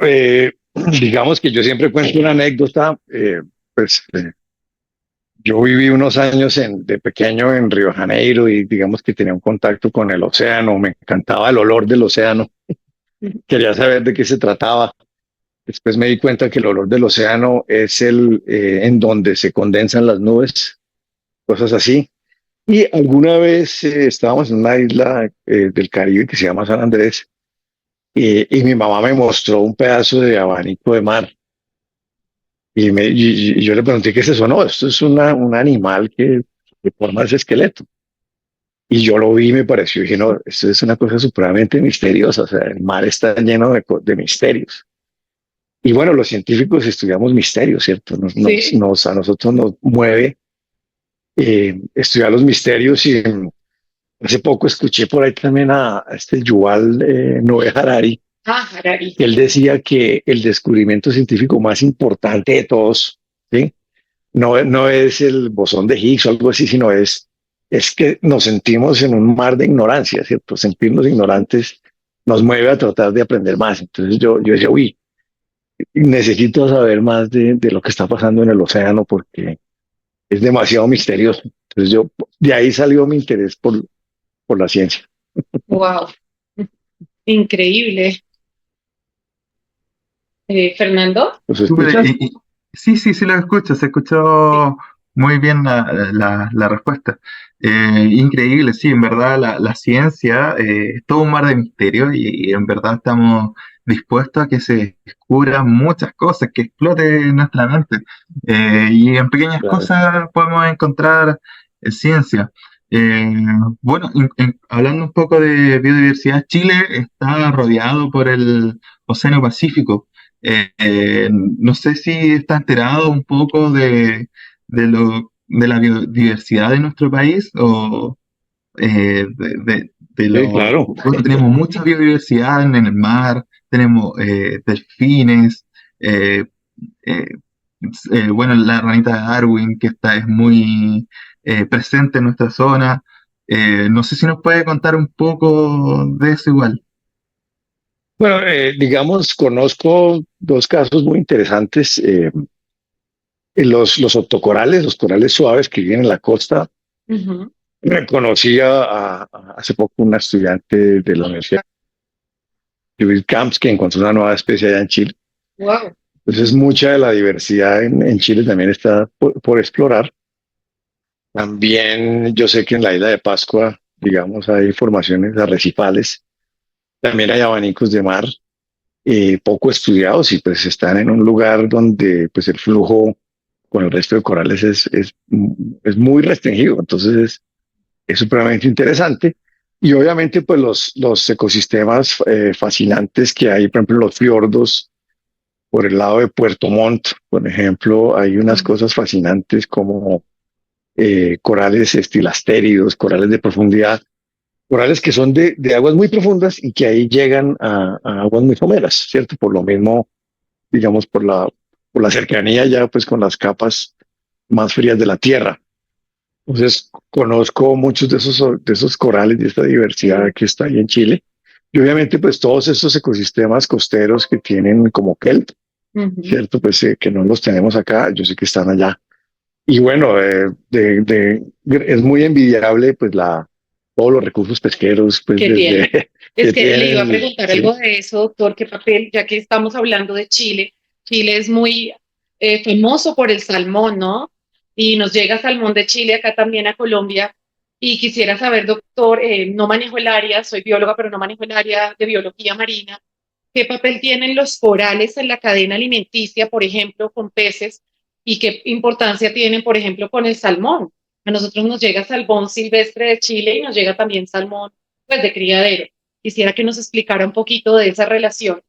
digamos que yo siempre cuento una anécdota. Pues yo viví unos años de pequeño en Río de Janeiro y digamos que tenía un contacto con el océano. Me encantaba el olor del océano. Quería saber de qué se trataba. Después me di cuenta que el olor del océano es en donde se condensan las nubes, cosas así. Y alguna vez estábamos en una isla del Caribe que se llama San Andrés, y mi mamá me mostró un pedazo de abanico de mar. Y yo le pregunté qué es eso. No, esto es un animal que forma ese esqueleto. Y yo lo vi y me pareció, dije, no, esto es una cosa supremamente misteriosa. O sea, el mar está lleno de misterios. Y bueno, los científicos estudiamos misterios, ¿cierto? Sí. A nosotros nos mueve estudiar los misterios. Y hace poco escuché por ahí también a este Yuval Noé Harari, Ah, Harari. que él decía que el descubrimiento científico más importante de todos, ¿sí? No es el bosón de Higgs o algo así, sino es que nos sentimos en un mar de ignorancia, ¿cierto? Sentirnos ignorantes nos mueve a tratar de aprender más. Entonces yo decía, uy, necesito saber más de lo que está pasando en el océano porque es demasiado misterioso. Entonces de ahí salió mi interés por la ciencia. Wow, increíble. Fernando. ¿Los Súper, escuchas? sí, sí, sí lo escucho, se Sí. escuchó muy bien la respuesta. Increíble, sí, en verdad la ciencia es todo un mar de misterio y en verdad estamos dispuestos a que se descubran muchas cosas, que explote nuestra mente. Y en pequeñas Claro. cosas podemos encontrar ciencia. Eh, bueno, hablando un poco de biodiversidad, Chile está rodeado por el Océano Pacífico. No sé si está enterado un poco de la biodiversidad de nuestro país o... Sí, claro. bueno, tenemos mucha biodiversidad en el mar, tenemos delfines, eh, eh, bueno, la ranita de Darwin, que es muy presente en nuestra zona. No sé si nos puede contar un poco de eso igual. Bueno, digamos, conozco dos casos muy interesantes. Los octocorales, los corales suaves que viven en la costa. Ujú. Conocí hace poco una estudiante de la Universidad de Bill Camps que encontró una nueva especie allá en Chile. Wow. Entonces, mucha de la diversidad en Chile también está por explorar. También yo sé que en la isla de Pascua, digamos, hay formaciones arrecifales, también hay abanicos de mar poco estudiados y pues están en un lugar donde pues el flujo con el resto de corales es muy restringido. Entonces es supremamente interesante. Y obviamente, pues los ecosistemas fascinantes que hay, por ejemplo, los fiordos, por el lado de Puerto Montt, por ejemplo, hay unas cosas fascinantes como corales estilastéridos, corales de profundidad, corales que son de aguas muy profundas y que ahí llegan a aguas muy someras, ¿cierto? Por lo mismo, digamos, por la cercanía ya pues con las capas más frías de la Tierra. Entonces, conozco muchos de esos corales, de esta diversidad que está ahí en Chile. Y obviamente, pues todos estos ecosistemas costeros que tienen como kelp, Ujú. ¿cierto? Pues que no los tenemos acá, yo sé que están allá. Y bueno, es muy envidiable, pues todos los recursos pesqueros, pues Que tiene. desde Es que que le iba a tienen, preguntar sí. algo de eso, doctor, qué papel, ya que estamos hablando de Chile. Chile es muy famoso por el salmón, ¿no? Y nos llega salmón de Chile acá también a Colombia. Y quisiera saber, doctor, no manejo el área, soy bióloga, pero no manejo el área de biología marina. ¿Qué papel tienen los corales en la cadena alimenticia, por ejemplo, con peces? ¿Y qué importancia tienen, por ejemplo, con el salmón? A nosotros nos llega salmón silvestre de Chile y nos llega también salmón, pues, de criadero. Quisiera que nos explicara un poquito de esa relación.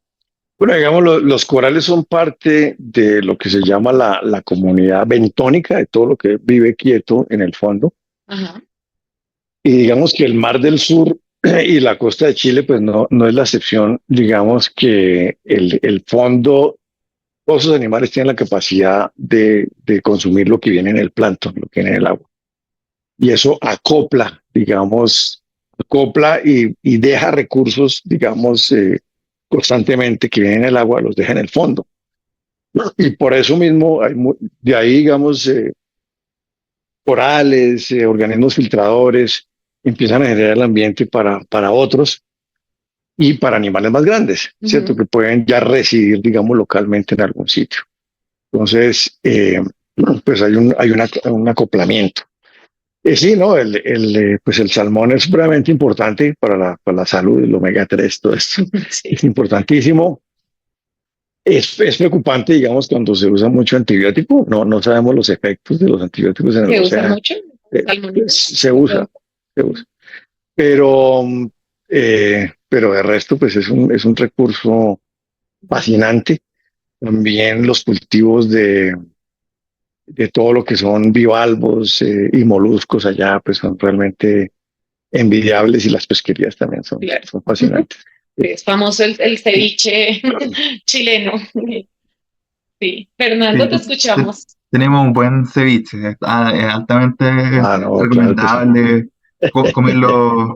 Bueno, digamos, los corales son parte de lo que se llama la comunidad bentónica, de todo lo que vive quieto en el fondo. Ajá. Y digamos que el Mar del Sur y la costa de Chile, pues no es la excepción. Digamos que el fondo, todos esos animales tienen la capacidad de consumir lo que viene en el plancton, lo que viene en el agua. Y eso acopla, digamos, acopla y deja recursos, digamos, constantemente que vienen en el agua, los deja en el fondo. Y por eso mismo, de ahí, digamos, corales, organismos filtradores, empiezan a generar el ambiente para otros y para animales más grandes, ¿cierto? Ujú. Que pueden ya residir, digamos, localmente en algún sitio. Entonces, pues un acoplamiento. Sí, ¿no? Pues el salmón es supremamente importante para la salud, el omega 3 todo esto. Sí. Es importantísimo. Es preocupante, digamos, cuando se usa mucho antibiótico. No sabemos los efectos de los antibióticos en el ¿Se usa océano. mucho? Eh, ¿Salmonina? se De usa, pronto. se usa. Pero de resto, pues es un recurso fascinante. También los cultivos de todo lo que son bivalvos y moluscos allá, pues son realmente envidiables y las pesquerías también Claro. son fascinantes. Es famoso el ceviche chileno. Sí. Fernando, Sí, te escuchamos. tenemos un buen ceviche, es altamente Ah, no, claro que sí. recomendable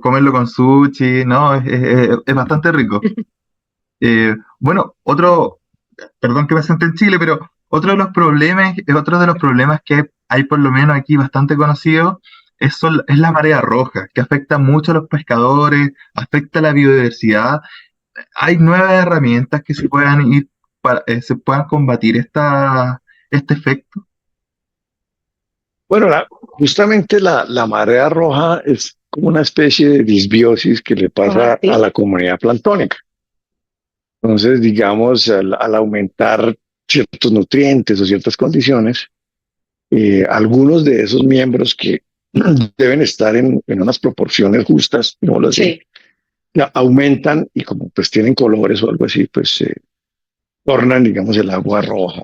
comerlo con sushi, ¿no? Es bastante rico. Bueno, perdón que me senté en Chile, pero otro de los problemas que hay por lo menos aquí bastante conocido es la marea roja, que afecta mucho a los pescadores, afecta a la biodiversidad. Hay nuevas herramientas que se puedan combatir este efecto. Bueno, justamente la marea roja es como una especie de disbiosis que le Ah, pasa a sí. la comunidad planctónica. Entonces, digamos, al aumentar ciertos nutrientes o ciertas condiciones, algunos de esos miembros que deben estar en unas proporciones justas, no lo sé, Sí. aumentan y como pues tienen colores o algo así, pues se tornan, digamos, el agua roja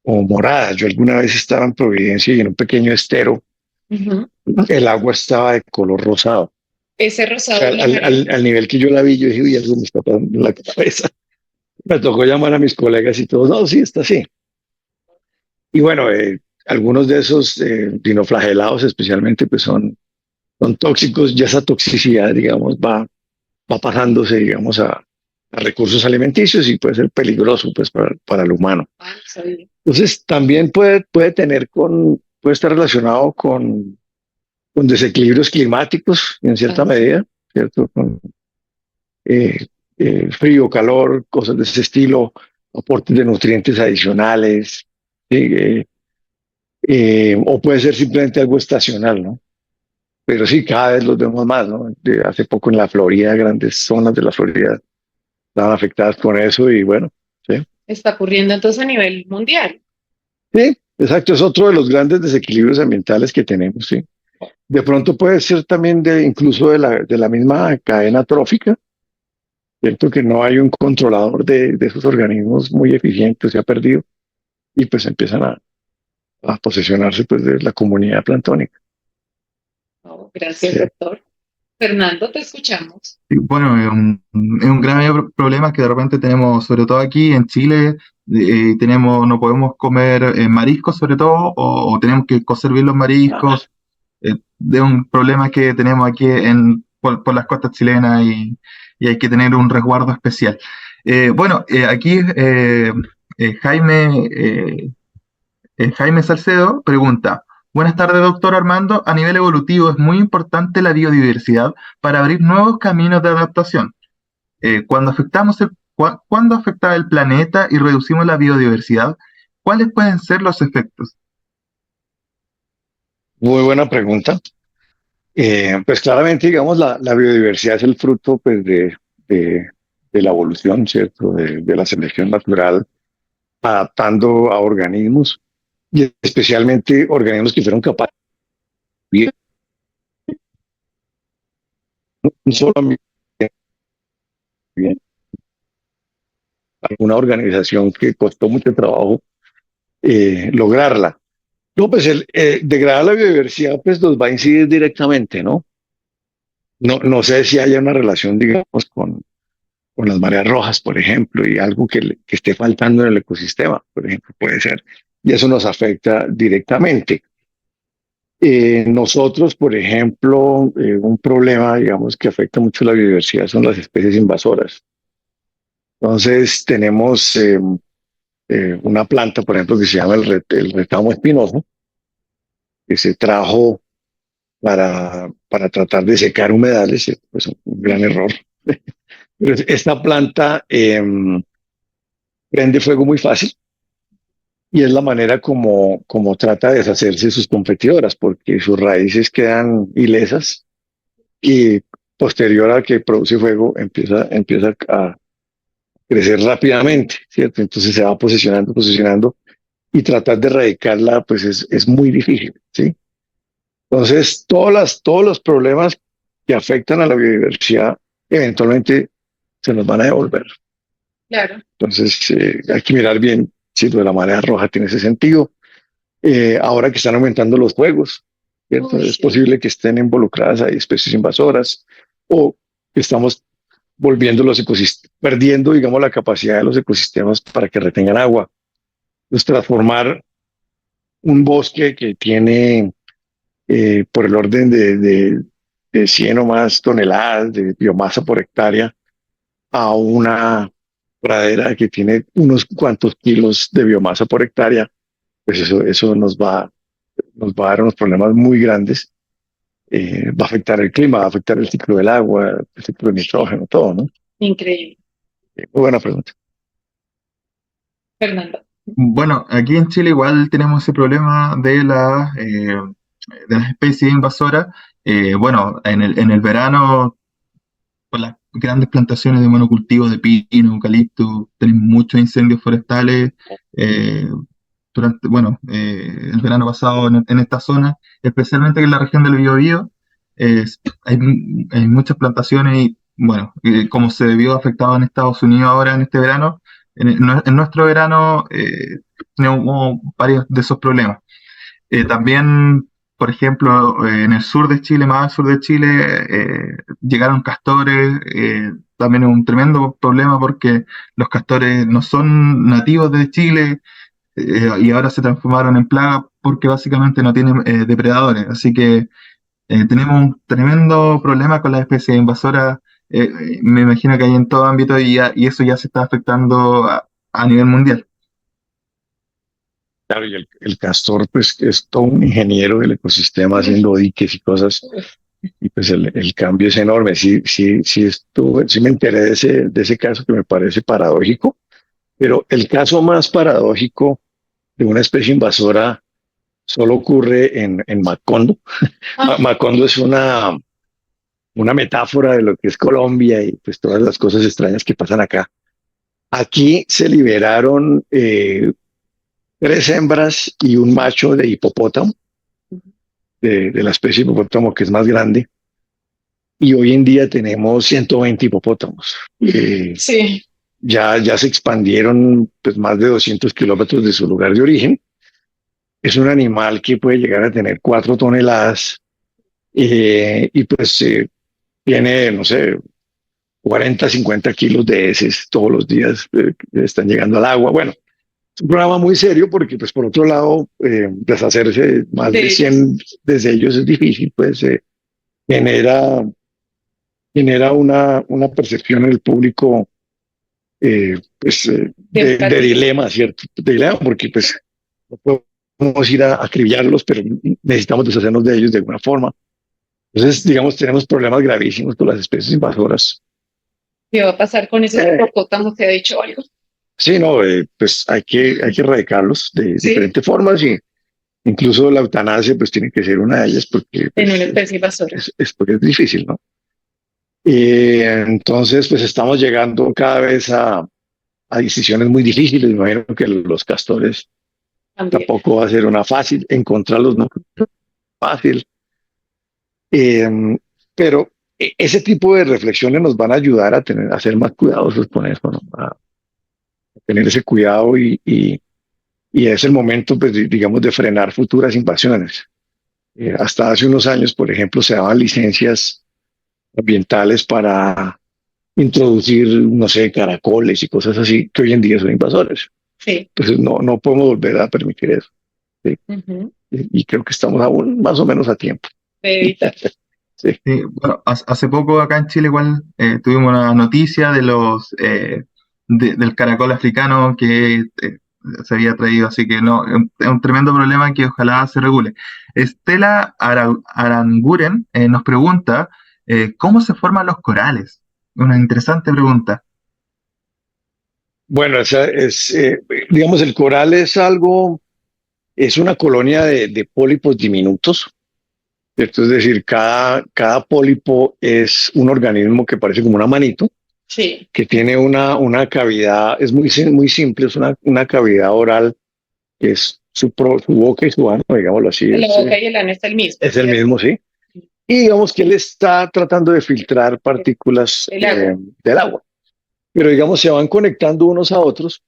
o morada. Yo alguna vez estaba en Providencia y en un pequeño estero, Ujú. el agua estaba de color rosado. Ese O rosado sea, la marea. al nivel que yo la vi, yo dije, uy, algo me está pasando en la cabeza. Me tocó llamar a mis colegas y todos, no, sí, está así. Y bueno, algunos de esos dinoflagelados especialmente pues son tóxicos, ya esa toxicidad, digamos, va pasándose, digamos, a recursos alimenticios y puede ser peligroso pues para el humano. Ah, no sabía. Entonces, también puede estar relacionado con desequilibrios climáticos en cierta Ah, sí. medida, ¿cierto? Con eh, frío, calor, cosas de ese estilo, aportes de nutrientes adicionales, ¿sí? O puede ser simplemente algo estacional, ¿no? Pero sí, cada vez los vemos más, ¿no? Hace poco en la Florida, grandes zonas de la Florida estaban afectadas con eso y bueno, sí. Está ocurriendo entonces a nivel mundial. Sí, exacto, es otro de los grandes desequilibrios ambientales que tenemos, sí. De pronto puede ser también incluso de la misma cadena trófica, cierto que no hay un controlador de esos organismos muy eficiente, se ha perdido y pues empiezan a posesionarse pues de la comunidad planctónica. Oh, gracias, Sí. doctor. Fernando, te escuchamos. Y bueno, es un grave problema que de repente tenemos, sobre todo aquí en Chile, no podemos comer mariscos sobre todo, o tenemos que cocer bien los mariscos. De un problema que tenemos aquí por las costas chilenas y hay que tener un resguardo especial. Bueno, aquí Jaime Salcedo pregunta, buenas tardes, doctor Armando. A nivel evolutivo es muy importante la biodiversidad para abrir nuevos caminos de adaptación. Cuando afecta el planeta y reducimos la biodiversidad, ¿cuáles pueden ser los efectos? Muy buena pregunta. Pues claramente, digamos, la biodiversidad es el fruto pues, de- de la evolución, ¿cierto? De la selección natural, adaptando a organismos y especialmente organismos que fueron capaces de vivir un solo ambiente, bien, alguna organización que costó mucho trabajo lograrla. No, pues degradar la biodiversidad pues nos va a incidir directamente, ¿no? No sé si haya una relación, digamos, con las mareas rojas, por ejemplo, y algo que esté faltando en el ecosistema, por ejemplo, puede ser. Y eso nos afecta directamente. Nosotros, por ejemplo, un problema, digamos, que afecta mucho la biodiversidad son las especies invasoras. Entonces, tenemos una planta, por ejemplo, que se llama el retamo espinoso, que se trajo para tratar de secar humedales, pues un gran error. Pero esta planta prende fuego muy fácil y es la manera como trata de deshacerse de sus competidoras, porque sus raíces quedan ilesas y posterior a que produce fuego empieza a crecer rápidamente, ¿cierto? Entonces se va posicionando y tratar de erradicarla pues es muy difícil, ¿sí? Entonces todos los problemas que afectan a la biodiversidad eventualmente se nos van a devolver. Claro. Entonces hay que mirar bien si lo de la marea roja tiene ese sentido. Ahora que están aumentando los juegos, ¿cierto? Uy, Es sí. posible que estén involucradas ahí especies invasoras o que estamos volviendo los ecosistemas, perdiendo, digamos, la capacidad de los ecosistemas para que retengan agua. Entonces, transformar un bosque que tiene por el orden de 100 o más toneladas de biomasa por hectárea a una pradera que tiene unos cuantos kilos de biomasa por hectárea, pues eso nos va a dar unos problemas muy grandes. Va a afectar el clima, va a afectar el ciclo del agua, el ciclo del nitrógeno, todo, ¿no? Increíble. Muy buena pregunta. Fernando. Bueno, aquí en Chile igual tenemos ese problema de las especies invasoras. Bueno, en el verano, por las grandes plantaciones de monocultivos de pino, eucalipto, tenemos muchos incendios forestales. eh, el verano pasado en esta zona, especialmente en la región del Biobío, hay muchas plantaciones y, bueno, como se vio afectado en Estados Unidos ahora en este verano, en nuestro verano tenemos varios de esos problemas. También por ejemplo, en el sur de Chile, más al sur de Chile, llegaron castores. También es un tremendo problema porque los castores no son nativos de Chile, y ahora se transformaron en plaga porque básicamente no tienen depredadores. Así que tenemos un tremendo problema con las especies invasoras. Me imagino que hay en todo ámbito y eso ya se está afectando a nivel mundial. Claro, y el castor, pues, es todo un ingeniero del ecosistema haciendo diques y cosas, y pues el cambio es enorme. Sí, sí, sí, sí me enteré de ese caso que me parece paradójico, pero el caso más paradójico de una especie invasora solo ocurre en Macondo. Macondo es una metáfora de lo que es Colombia y pues todas las cosas extrañas que pasan acá. Aquí se liberaron tres hembras y un macho de hipopótamo, de la especie hipopótamo que es más grande, y hoy en día tenemos 120 hipopótamos. Sí. Ya se expandieron pues, más de 200 kilómetros de su lugar de origen. Es un animal que puede llegar a tener 4 toneladas y pues tiene, no sé, 40, 50 kilos de heces todos los días están llegando al agua. Bueno, es un programa muy serio porque, pues, por otro lado, deshacerse más de 100 de ellos es difícil, pues genera, genera una percepción en el público pues, de dilema, ¿cierto? De dilema porque, pues, no podemos ir a acribillarlos, pero necesitamos deshacernos de ellos de alguna forma. Entonces, digamos, tenemos problemas gravísimos con las especies invasoras. ¿Qué va a pasar con esos hipopótamos? ¿Te ha dicho algo? Sí, no, pues hay que erradicarlos de Sí. diferentes formas y incluso la eutanasia pues tiene que ser una de ellas porque pues, En una especie invasora. porque es difícil, ¿no? Y entonces pues estamos llegando cada vez a decisiones muy difíciles. Me imagino que los castores También. tampoco va a ser una fácil, encontrarlos no es fácil. Pero ese tipo de reflexiones nos van a ayudar a ser más cuidadosos con eso, ¿no? A tener ese cuidado y es el momento, pues, digamos, de frenar futuras invasiones. Hasta hace unos años, por ejemplo, se daban licencias ambientales para introducir, no sé, caracoles y cosas así, que hoy en día son invasores. Sí. Entonces, no podemos volver a permitir eso. ¿Sí? Y creo que estamos aún más o menos a tiempo. De evitar. Sí. Bueno, hace poco acá en Chile igual tuvimos una noticia del caracol africano que se había traído, así que no, es un tremendo problema que ojalá se regule. Estela Aranguren nos pregunta ¿cómo se forman los corales? Una interesante pregunta. Bueno, esa es, digamos, el coral es algo, es una colonia de pólipos diminutos, ¿cierto? Es decir, cada pólipo es un organismo que parece como una manito, Sí. que tiene una cavidad, es muy simple, es una cavidad oral, que es su boca y su ano, digámoslo así. La boca y el ano es el mismo. Es el mismo, sí. Y digamos que él está tratando de filtrar partículas del agua. Pero digamos, se van conectando unos a otros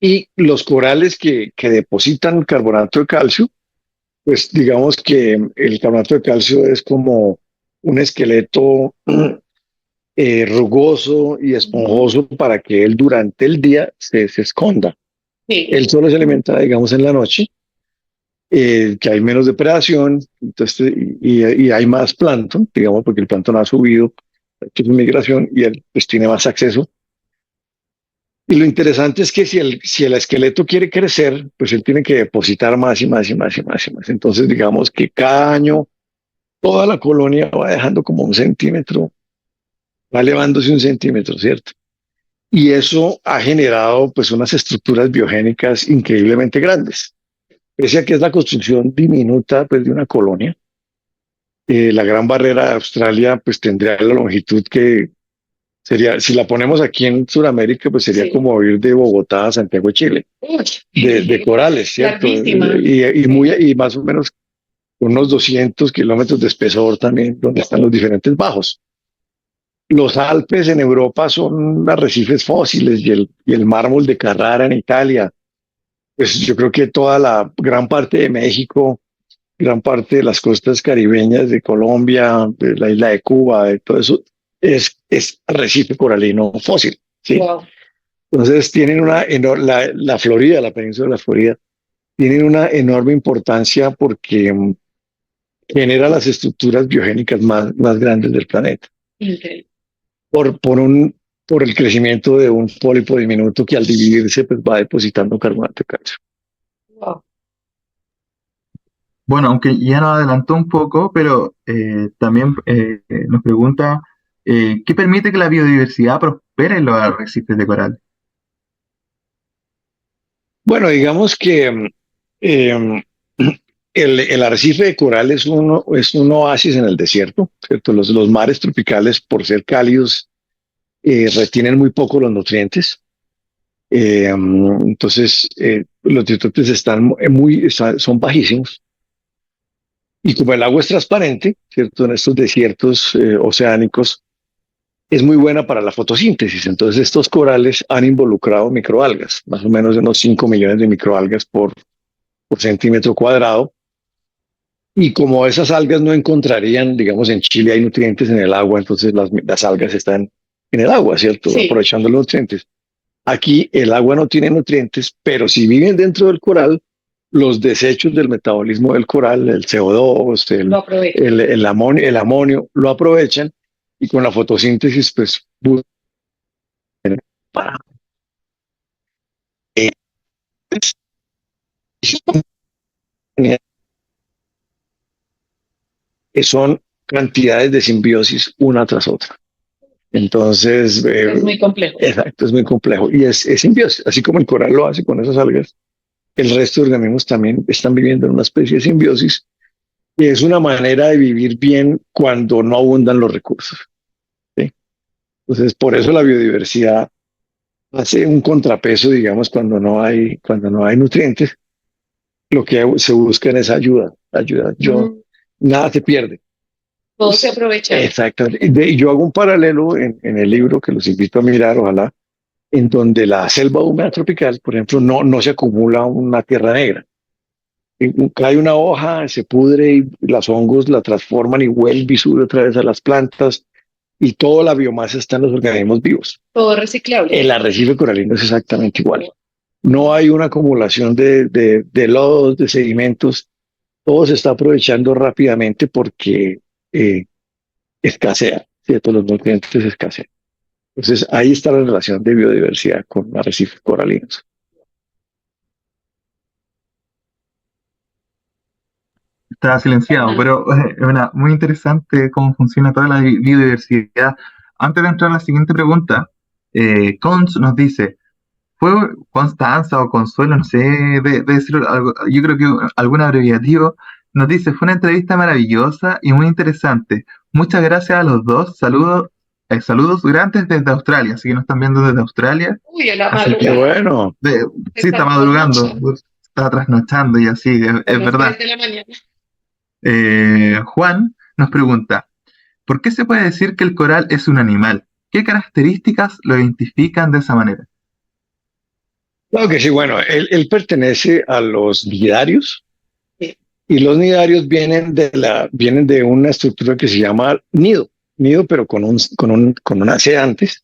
y los corales que depositan carbonato de calcio, pues digamos que el carbonato de calcio es como un esqueleto rugoso y esponjoso para que él durante el día se esconda. Sí. Él solo se alimenta, digamos, en la noche, que hay menos depredación, entonces, y hay más plancton, digamos, porque el plancton ha subido, ha hecho su migración y él pues tiene más acceso. Y lo interesante es que si el esqueleto quiere crecer, pues él tiene que depositar más y más y más y más y más. Entonces, digamos que cada año toda la colonia va dejando como un centímetro, va elevándose un centímetro, ¿cierto? Y eso ha generado pues unas estructuras biogénicas increíblemente grandes. Pese a que es la construcción diminuta pues, de una colonia, la Gran Barrera de Australia pues tendría la longitud que sería, si la ponemos aquí en Sudamérica, pues sería como ir de Bogotá a Santiago de Chile, de corales, ¿cierto? Y más o menos unos 200 kilómetros de espesor también, donde están los diferentes bajos. Los Alpes en Europa son arrecifes fósiles y el mármol de Carrara en Italia. Pues yo creo que toda la gran parte de México gran parte de las costas caribeñas de Colombia, de la isla de Cuba, de todo eso, es arrecife coralino fósil, ¿sí? Wow. Entonces tienen la Florida, la península de la Florida, tienen una enorme importancia porque genera las estructuras biogénicas más grandes del planeta. Increíble. Por, por, un, por el crecimiento de un pólipo diminuto que al dividirse pues, va depositando carbonato de calcio. Wow. Bueno, aunque ya nos adelantó un poco, pero también nos pregunta, ¿qué permite que la biodiversidad prospere en los arrecifes de coral? Bueno, digamos que eh, el arrecife de coral es un oasis en el desierto, ¿cierto? Los mares tropicales, por ser cálidos, retienen muy poco los nutrientes. Entonces, los nutrientes son bajísimos. Y como el agua es transparente, ¿cierto? En estos desiertos oceánicos, es muy buena para la fotosíntesis. Entonces, estos corales han involucrado microalgas, más o menos unos 5 millones de microalgas por centímetro cuadrado. Y como esas algas no encontrarían, digamos, en Chile hay nutrientes en el agua, entonces las algas están en el agua, ¿cierto? Sí. Aprovechando los nutrientes. Aquí el agua no tiene nutrientes, pero si viven dentro del coral, los desechos del metabolismo del coral, el CO2, Lo aprovecho. el amonio, lo aprovechan y con la fotosíntesis, pues, para- eh, son cantidades de simbiosis una tras otra. Entonces, Es muy complejo. exacto, es muy complejo. Y es simbiosis, así como el coral lo hace con esas algas, el resto de organismos también están viviendo en una especie de simbiosis y es una manera de vivir bien cuando no abundan los recursos. ¿Sí? Entonces, por eso la biodiversidad hace un contrapeso, digamos, cuando no hay nutrientes, lo que se busca en esa ayuda. Nada se pierde. Todo se aprovecha. Exactamente. Y yo hago un paralelo en el libro que los invito a mirar, ojalá, en donde la selva húmeda tropical, por ejemplo, no se acumula una tierra negra. Cae una hoja, se pudre y los hongos la transforman y vuelve y sube otra vez a las plantas y toda la biomasa está en los organismos vivos. Todo reciclable. El arrecife coralino es exactamente igual. No hay una acumulación de lodos, de sedimentos. Todo se está aprovechando rápidamente porque eh, escasea, ¿cierto? Los nutrientes escasean. Entonces ahí está la relación de biodiversidad con arrecifes coralinos. Está silenciado, pero muy interesante cómo funciona toda la biodiversidad. Antes de entrar a la siguiente pregunta, Cons nos dice, ¿fue Constanza o Consuelo? No sé, de decir algo, yo creo que algún abreviativo. Nos dice, fue una entrevista maravillosa y muy interesante. Muchas gracias a los dos. Saludos grandes desde Australia, así que nos están viendo desde Australia. Uy, a la Así Qué que, madrugada. bueno. sí, está madrugando, está trasnochando y así, es verdad. 3 de la mañana. Juan nos pregunta, ¿por qué se puede decir que el coral es un animal? ¿Qué características lo identifican de esa manera? Claro que sí, bueno, él pertenece a los nidarios Sí. y los nidarios vienen de una estructura que se llama nido, pero con una C antes,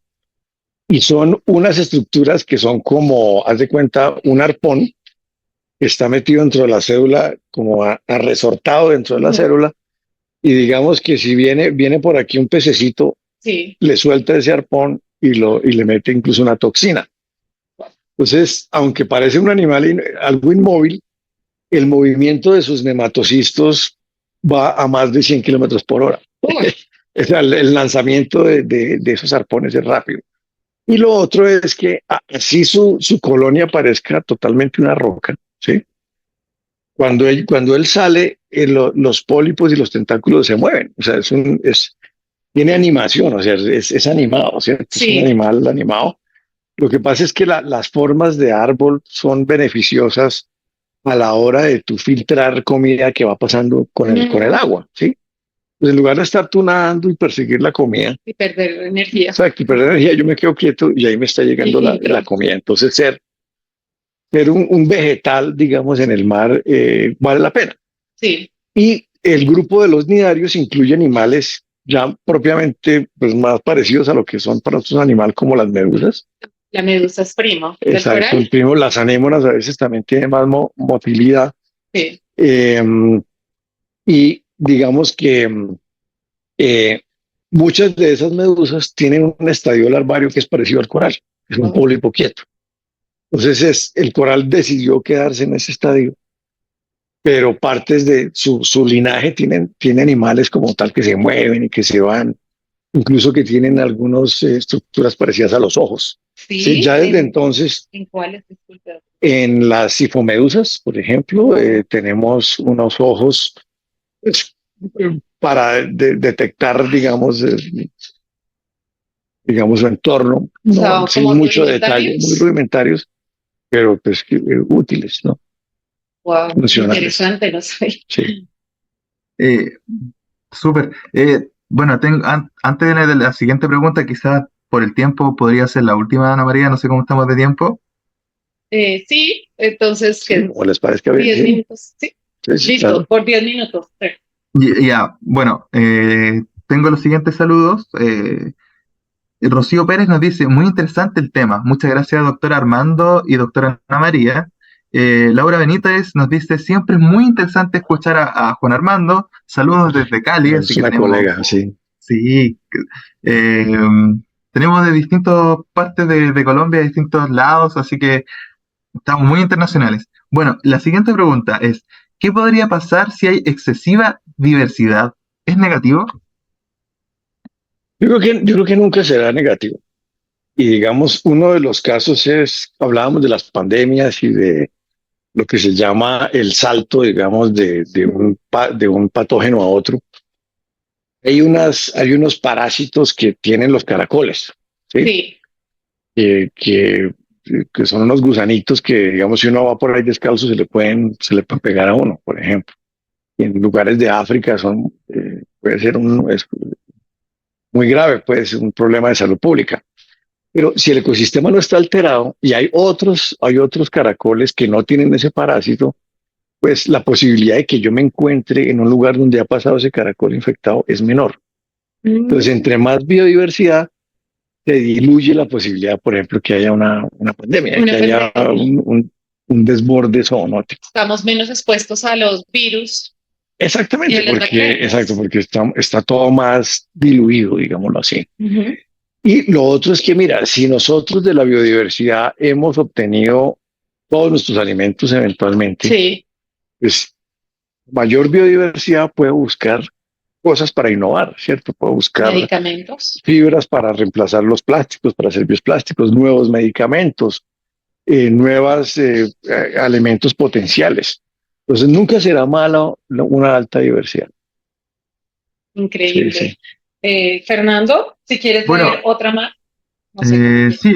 y son unas estructuras que son como, haz de cuenta, un arpón que está metido dentro de la célula, como resortado dentro de la célula, y digamos que si viene por aquí un pececito, Sí. le suelta ese arpón y le mete incluso una toxina. Entonces, aunque parece un animal algo inmóvil, el movimiento de sus nematocistos va a más de 100 kilómetros por hora. Uy. O sea, el lanzamiento de esos arpones es rápido. Y lo otro es que así su colonia parezca totalmente una roca, ¿sí? Cuando él sale, los pólipos y los tentáculos se mueven. O sea, tiene animación, o sea, es animado, ¿cierto? Sí. Es un animal animado. Lo que pasa es que las formas de árbol son beneficiosas a la hora de tú filtrar comida que va pasando con el agua, ¿sí? Pues en lugar de estar tú nadando y perseguir la comida, Y perder energía. o sea, que perder energía, yo me quedo quieto y ahí me está llegando la comida. Entonces, ser un vegetal, digamos, en el mar vale la pena. Sí. Y el grupo de los nidarios incluye animales ya propiamente pues, más parecidos a lo que son para otros animales como las medusas. La medusa es primo del Exacto, coral. el primo, las anémonas a veces también tienen más motilidad. Sí. Eh, y digamos que eh, muchas de esas medusas tienen un estadio larvario que es parecido al coral, es un pólipo quieto. Entonces el coral decidió quedarse en ese estadio, pero partes de su linaje tiene animales como tal que se mueven y que se van, incluso que tienen algunas estructuras parecidas a los ojos. Sí, Sí, ya desde entonces, ¿en cuáles? Disculpe. en las sifomedusas, por ejemplo, tenemos unos ojos pues, para detectar, digamos, su entorno, O sea, no sin como mucho detalle, muy rudimentarios. rudimentarios, pero pues útiles, ¿no? Wow, Funcionales. interesante, no sé. Sí. Eh, Súper. Bueno, antes de la siguiente pregunta, quizás por el tiempo podría ser la última, Ana María, no sé cómo estamos de tiempo. Sí, entonces, Sí, ¿qué? o les parezca bien. 10 Sí, minutos, sí. sí, sí, Listo, claro. por 10 minutos. Sí. Ya, bueno, tengo los siguientes saludos. Rocío Pérez nos dice, muy interesante el tema. Muchas gracias, doctor Armando y doctora Ana María. Laura Benítez nos dice, siempre es muy interesante escuchar a Juan Armando. Saludos desde Cali, así Es que una tenemos, colega, sí. sí, eh, tenemos de distintas partes de Colombia, de distintos lados, así que estamos muy internacionales. Bueno, la siguiente pregunta es, ¿qué podría pasar si hay excesiva diversidad? ¿Es negativo? Yo creo que nunca será negativo. Y digamos, uno de los casos es, hablábamos de las pandemias y de lo que se llama el salto, digamos, de un patógeno a otro. Hay unos parásitos que tienen los caracoles, ¿sí? Sí, Que, que son unos gusanitos que, digamos, si uno va por ahí descalzo, se le pueden pegar a uno, por ejemplo. Y en lugares de África puede ser es muy grave, puede ser un problema de salud pública. Pero si el ecosistema no está alterado y hay otros caracoles que no tienen ese parásito, pues la posibilidad de que yo me encuentre en un lugar donde ha pasado ese caracol infectado es menor. Entonces, entre más biodiversidad, se diluye la posibilidad, por ejemplo, que haya una pandemia, una que haya pandemia. un desborde zoonótico. Estamos menos expuestos a los virus y a Exactamente, las exacto, bacterias. porque está todo más diluido, digámoslo así. Ujú. Y lo otro es que, mira, si nosotros de la biodiversidad hemos obtenido todos nuestros alimentos eventualmente, Sí, pues mayor biodiversidad puede buscar cosas para innovar, ¿cierto? Puede buscar medicamentos. fibras para reemplazar los plásticos, para hacer bioplásticos, nuevos medicamentos, nuevos alimentos potenciales. Entonces nunca será malo una alta diversidad. Sí, sí. Increíble. Fernando, si quieres leer Bueno, otra más, no sé cómo. sí,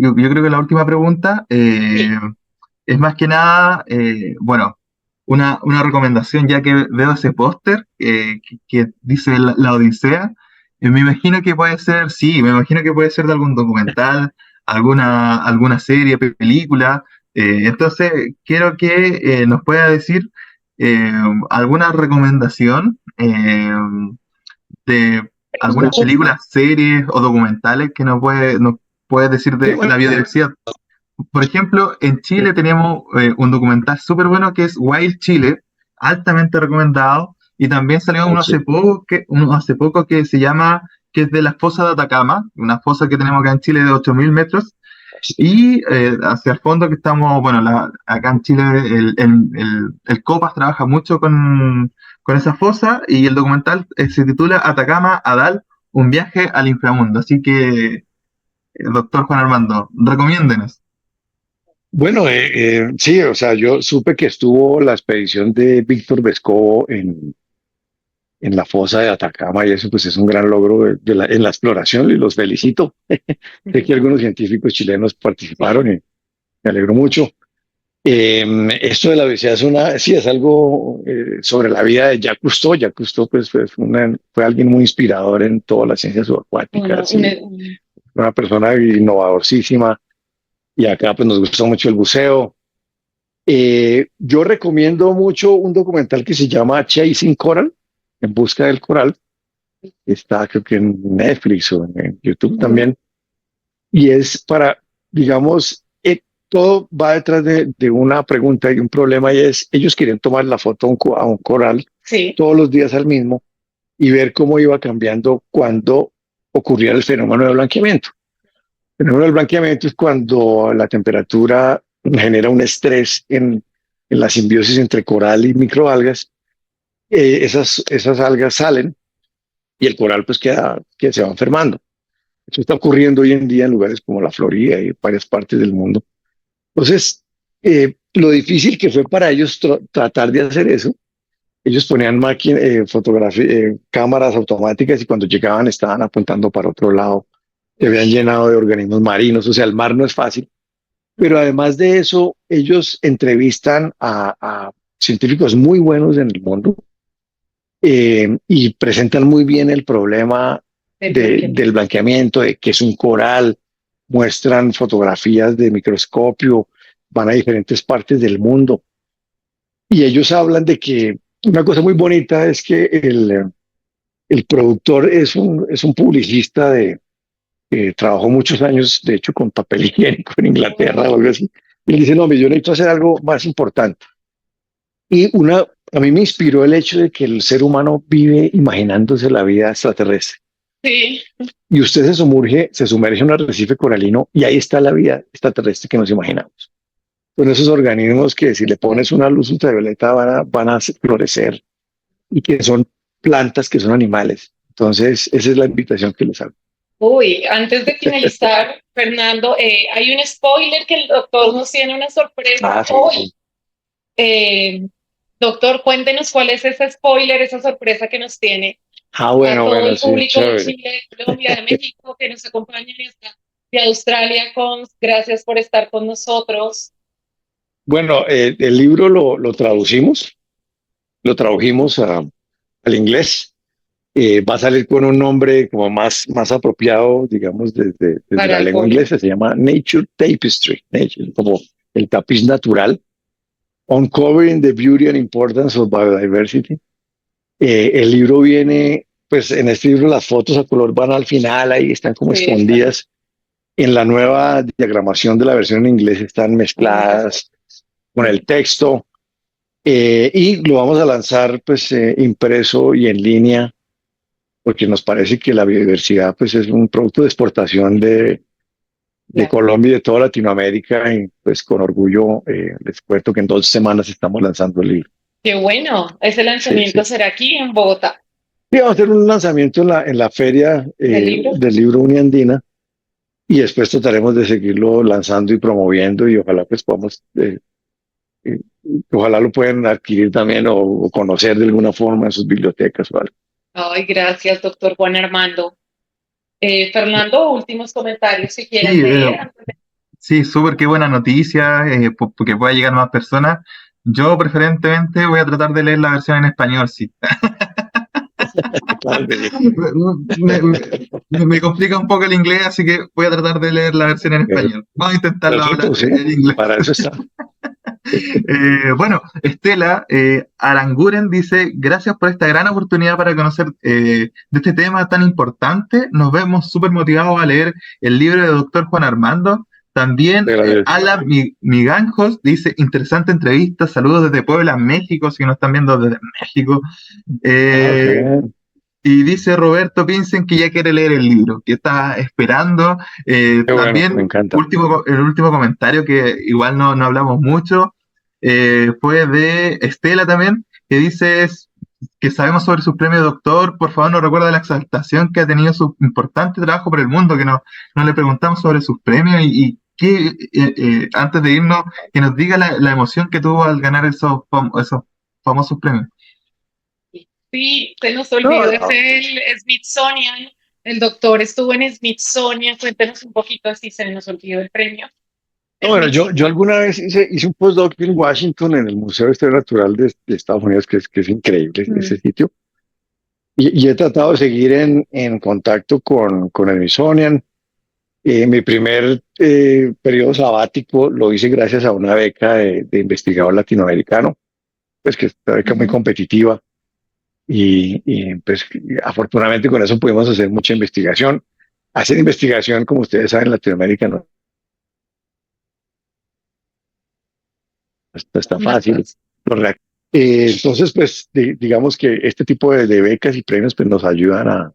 yo creo que la última pregunta Sí. es más que nada, bueno, una recomendación, ya que veo ese póster que dice la Odisea. Me imagino que puede ser, sí, me imagino que puede ser de algún documental, alguna serie, película. Entonces, quiero que nos pueda decir alguna recomendación de algunas películas, series o documentales que nos puede decir Sí, de bueno, la biodiversidad. Por ejemplo, en Chile tenemos un documental súper bueno que es Wild Chile, altamente recomendado, y también salió uno hace poco que se llama, que es de la fosa de Atacama, una fosa que tenemos acá en Chile de 8.000 metros, y hacia el fondo que estamos, bueno, acá en Chile el COPAS trabaja mucho con esa fosa, y el documental se titula Atacama, Adal, un viaje al inframundo. Así que, doctor Juan Armando, recomiéndenos. bueno, sí, o sea, yo supe que estuvo la expedición de Víctor Vescovo en la fosa de Atacama y eso pues es un gran logro en la exploración y los felicito. Sé que Ujú. algunos científicos chilenos participaron Sí, y me alegro mucho. Esto de la obesidad sí, es algo sobre la vida de Jacques Cousteau. Jacques Cousteau pues, fue alguien muy inspirador en todas las ciencias uno, subacuáticas un, y una persona innovadorcísima. Y acá pues nos gusta mucho el buceo. Yo recomiendo mucho un documental que se llama Chasing Coral, En busca del coral. Está creo que en Netflix o en YouTube también. Y es para, digamos, todo va detrás de una pregunta y un problema y es, ellos querían tomar la foto a un coral Sí. todos los días al mismo y ver cómo iba cambiando cuando ocurría el fenómeno de blanqueamiento. El fenómeno del blanqueamiento es cuando la temperatura genera un estrés en la simbiosis entre coral y microalgas. Esas algas salen y el coral pues que se va enfermando. Eso está ocurriendo hoy en día en lugares como la Florida y varias partes del mundo. Entonces, lo difícil que fue para ellos tratar de hacer eso, ellos ponían cámaras automáticas y cuando llegaban estaban apuntando para otro lado, se habían llenado de organismos marinos, o sea, el mar no es fácil, pero además de eso, ellos entrevistan a científicos muy buenos en el mundo y presentan muy bien el problema del blanqueamiento, de que es un coral, muestran fotografías de microscopio, van a diferentes partes del mundo y ellos hablan de que una cosa muy bonita es que el productor es un publicista trabajó muchos años, de hecho, con papel higiénico en Inglaterra o algo así. Y él dice, no, yo necesito hacer algo más importante. A mí me inspiró el hecho de que el ser humano vive imaginándose la vida extraterrestre. Sí. Y usted se sumerge en un arrecife coralino y ahí está la vida extraterrestre que nos imaginamos. Son esos organismos que si le pones una luz ultravioleta van a florecer y que son plantas, que son animales. Entonces, esa es la invitación que les hago. Uy, antes de finalizar, Fernando, hay un spoiler que el doctor nos tiene una sorpresa Sí, hoy. sí. Doctor, cuéntenos cuál es ese spoiler, esa sorpresa que nos tiene a todo Bueno, el sí, público de chévere. Chile, de Colombia, de México, que nos acompañan y hasta de Australia. Gracias por estar con nosotros. Bueno, el libro lo tradujimos al inglés. Va a salir con un nombre como más apropiado, digamos, desde Para la el lengua público. inglesa. Se llama Nature Tapestry, como el tapiz natural. Uncovering the Beauty and Importance of Biodiversity. El libro viene, pues en este libro las fotos a color van al final, ahí están como Sí, escondidas. En la nueva diagramación de la versión en inglés están mezcladas con el texto y lo vamos a lanzar pues impreso y en línea porque nos parece que la biodiversidad pues es un producto de exportación de claro. Colombia y de toda Latinoamérica y pues con orgullo les cuento que en 2 semanas estamos lanzando el libro. Qué bueno. Ese Sí, lanzamiento sí. será aquí en Bogotá. Y vamos a hacer un lanzamiento en la feria ¿El libro? del libro Uniandina y después trataremos de seguirlo lanzando y promoviendo y ojalá pues podamos, ojalá lo puedan adquirir también o conocer de alguna forma en sus bibliotecas o algo. Ay, gracias, doctor Juan Armando. Fernando, últimos comentarios si quieres Sí, leer. sí, súper qué buena noticia, porque pueda llegar a más personas. Yo preferentemente voy a tratar de leer la versión en español, sí. Claro que sí. Me complica un poco el inglés, así que voy a tratar de leer la versión en español. Vamos a intentarlo hablar Perfecto, sí, en inglés. para eso está. Bueno, Estela Aranguren dice, gracias por esta gran oportunidad para conocer de este tema tan importante. Nos vemos súper motivados a leer el libro de doctor Juan Armando. También Ala Miganjos dice, interesante entrevista, saludos desde Puebla, México, si nos están viendo desde México. Y dice Roberto Pinsen que ya quiere leer el libro, que está esperando. También bueno, me encanta. el último comentario, que igual no hablamos mucho, fue de Estela también, que dice que sabemos sobre su premio doctor. Por favor, nos recuerda la exaltación que ha tenido su importante trabajo por el mundo, que no le preguntamos sobre sus premios y que antes de irnos, que nos diga la emoción que tuvo al ganar esos famosos premios. Sí, se nos olvidó, es el Smithsonian. El doctor estuvo en Smithsonian. Cuéntenos un poquito así se nos olvidó el premio. Bueno, yo alguna vez hice un postdoc en Washington en el Museo de Historia Natural de Estados Unidos, que es increíble ese sitio. Y he tratado de seguir en contacto con el Smithsonian. Mi primer periodo sabático lo hice gracias a una beca de investigador latinoamericano, pues que es una beca muy competitiva pues afortunadamente con eso pudimos hacer mucha investigación. Hacer investigación, como ustedes saben, en Latinoamérica no está tan fácil. Los reac- entonces, pues digamos que este tipo de becas y premios pues, nos ayudan a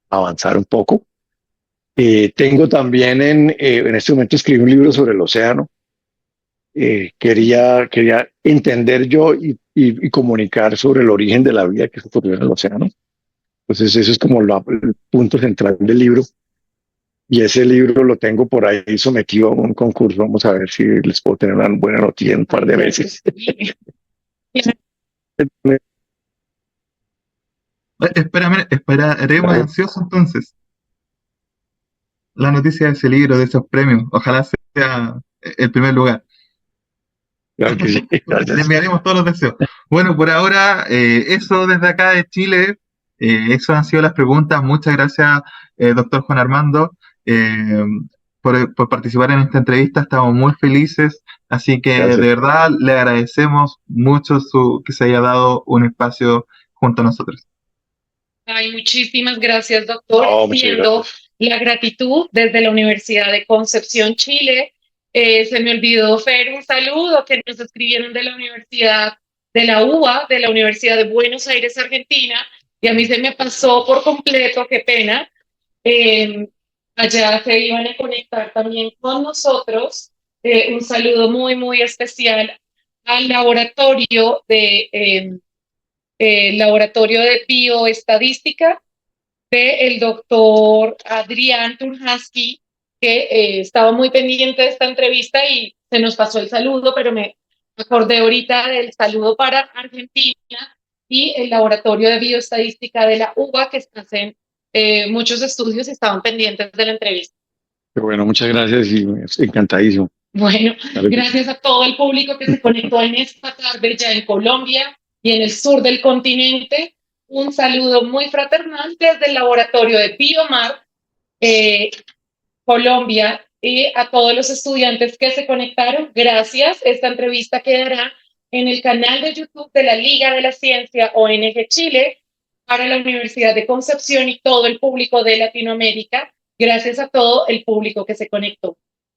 avanzar un poco. Tengo también en este momento escribí un libro sobre el océano. Quería entender yo y comunicar sobre el origen de la vida que se ocurrió en el océano. Entonces, eso es como el punto central del libro. Y ese libro lo tengo por ahí sometido a un concurso. Vamos a ver si les puedo tener una buena noticia en un par de veces. Esperaremos ansioso entonces la noticia de ese libro, de esos premios. Ojalá sea el primer lugar. Claro que sí. Le Gracias. enviaremos todos los deseos. Bueno, por ahora, eso desde acá de Chile. Eso han sido las preguntas. Muchas gracias, doctor Juan Armando, eh, por participar en esta entrevista. Estamos muy felices. Así que de Gracias. verdad le agradecemos mucho que se haya dado un espacio junto a nosotros. Ay, muchísimas gracias, doctor. No, muchas Extiendo gracias. la gratitud desde la Universidad de Concepción, Chile. Se me olvidó, Fer, un saludo que nos escribieron de la Universidad de la UBA, de la Universidad de Buenos Aires, Argentina, y a mí se me pasó por completo, qué pena. Eh, Allá se iban a conectar también con nosotros. Un saludo muy, muy especial al laboratorio de bioestadística del doctor Adrián Turhaski, que estaba muy pendiente de esta entrevista y se nos pasó el saludo, pero me acordé ahorita del saludo para Argentina y el laboratorio de bioestadística de la UBA, que hacen muchos estudios y estaban pendientes de la entrevista. Pero bueno, muchas gracias y encantadísimo. Bueno, Claro que sí. gracias a todo el público que se conectó en esta tarde ya en Colombia y en el sur del continente. Un saludo muy fraternal desde el laboratorio de Biomar, eh, Colombia, y a todos los estudiantes que se conectaron. Gracias. Esta entrevista quedará en el canal de YouTube de la Liga de la Ciencia ONG Chile para la Universidad de Concepción y todo el público de Latinoamérica. Gracias a todo el público que se conectó.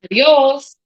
Adiós.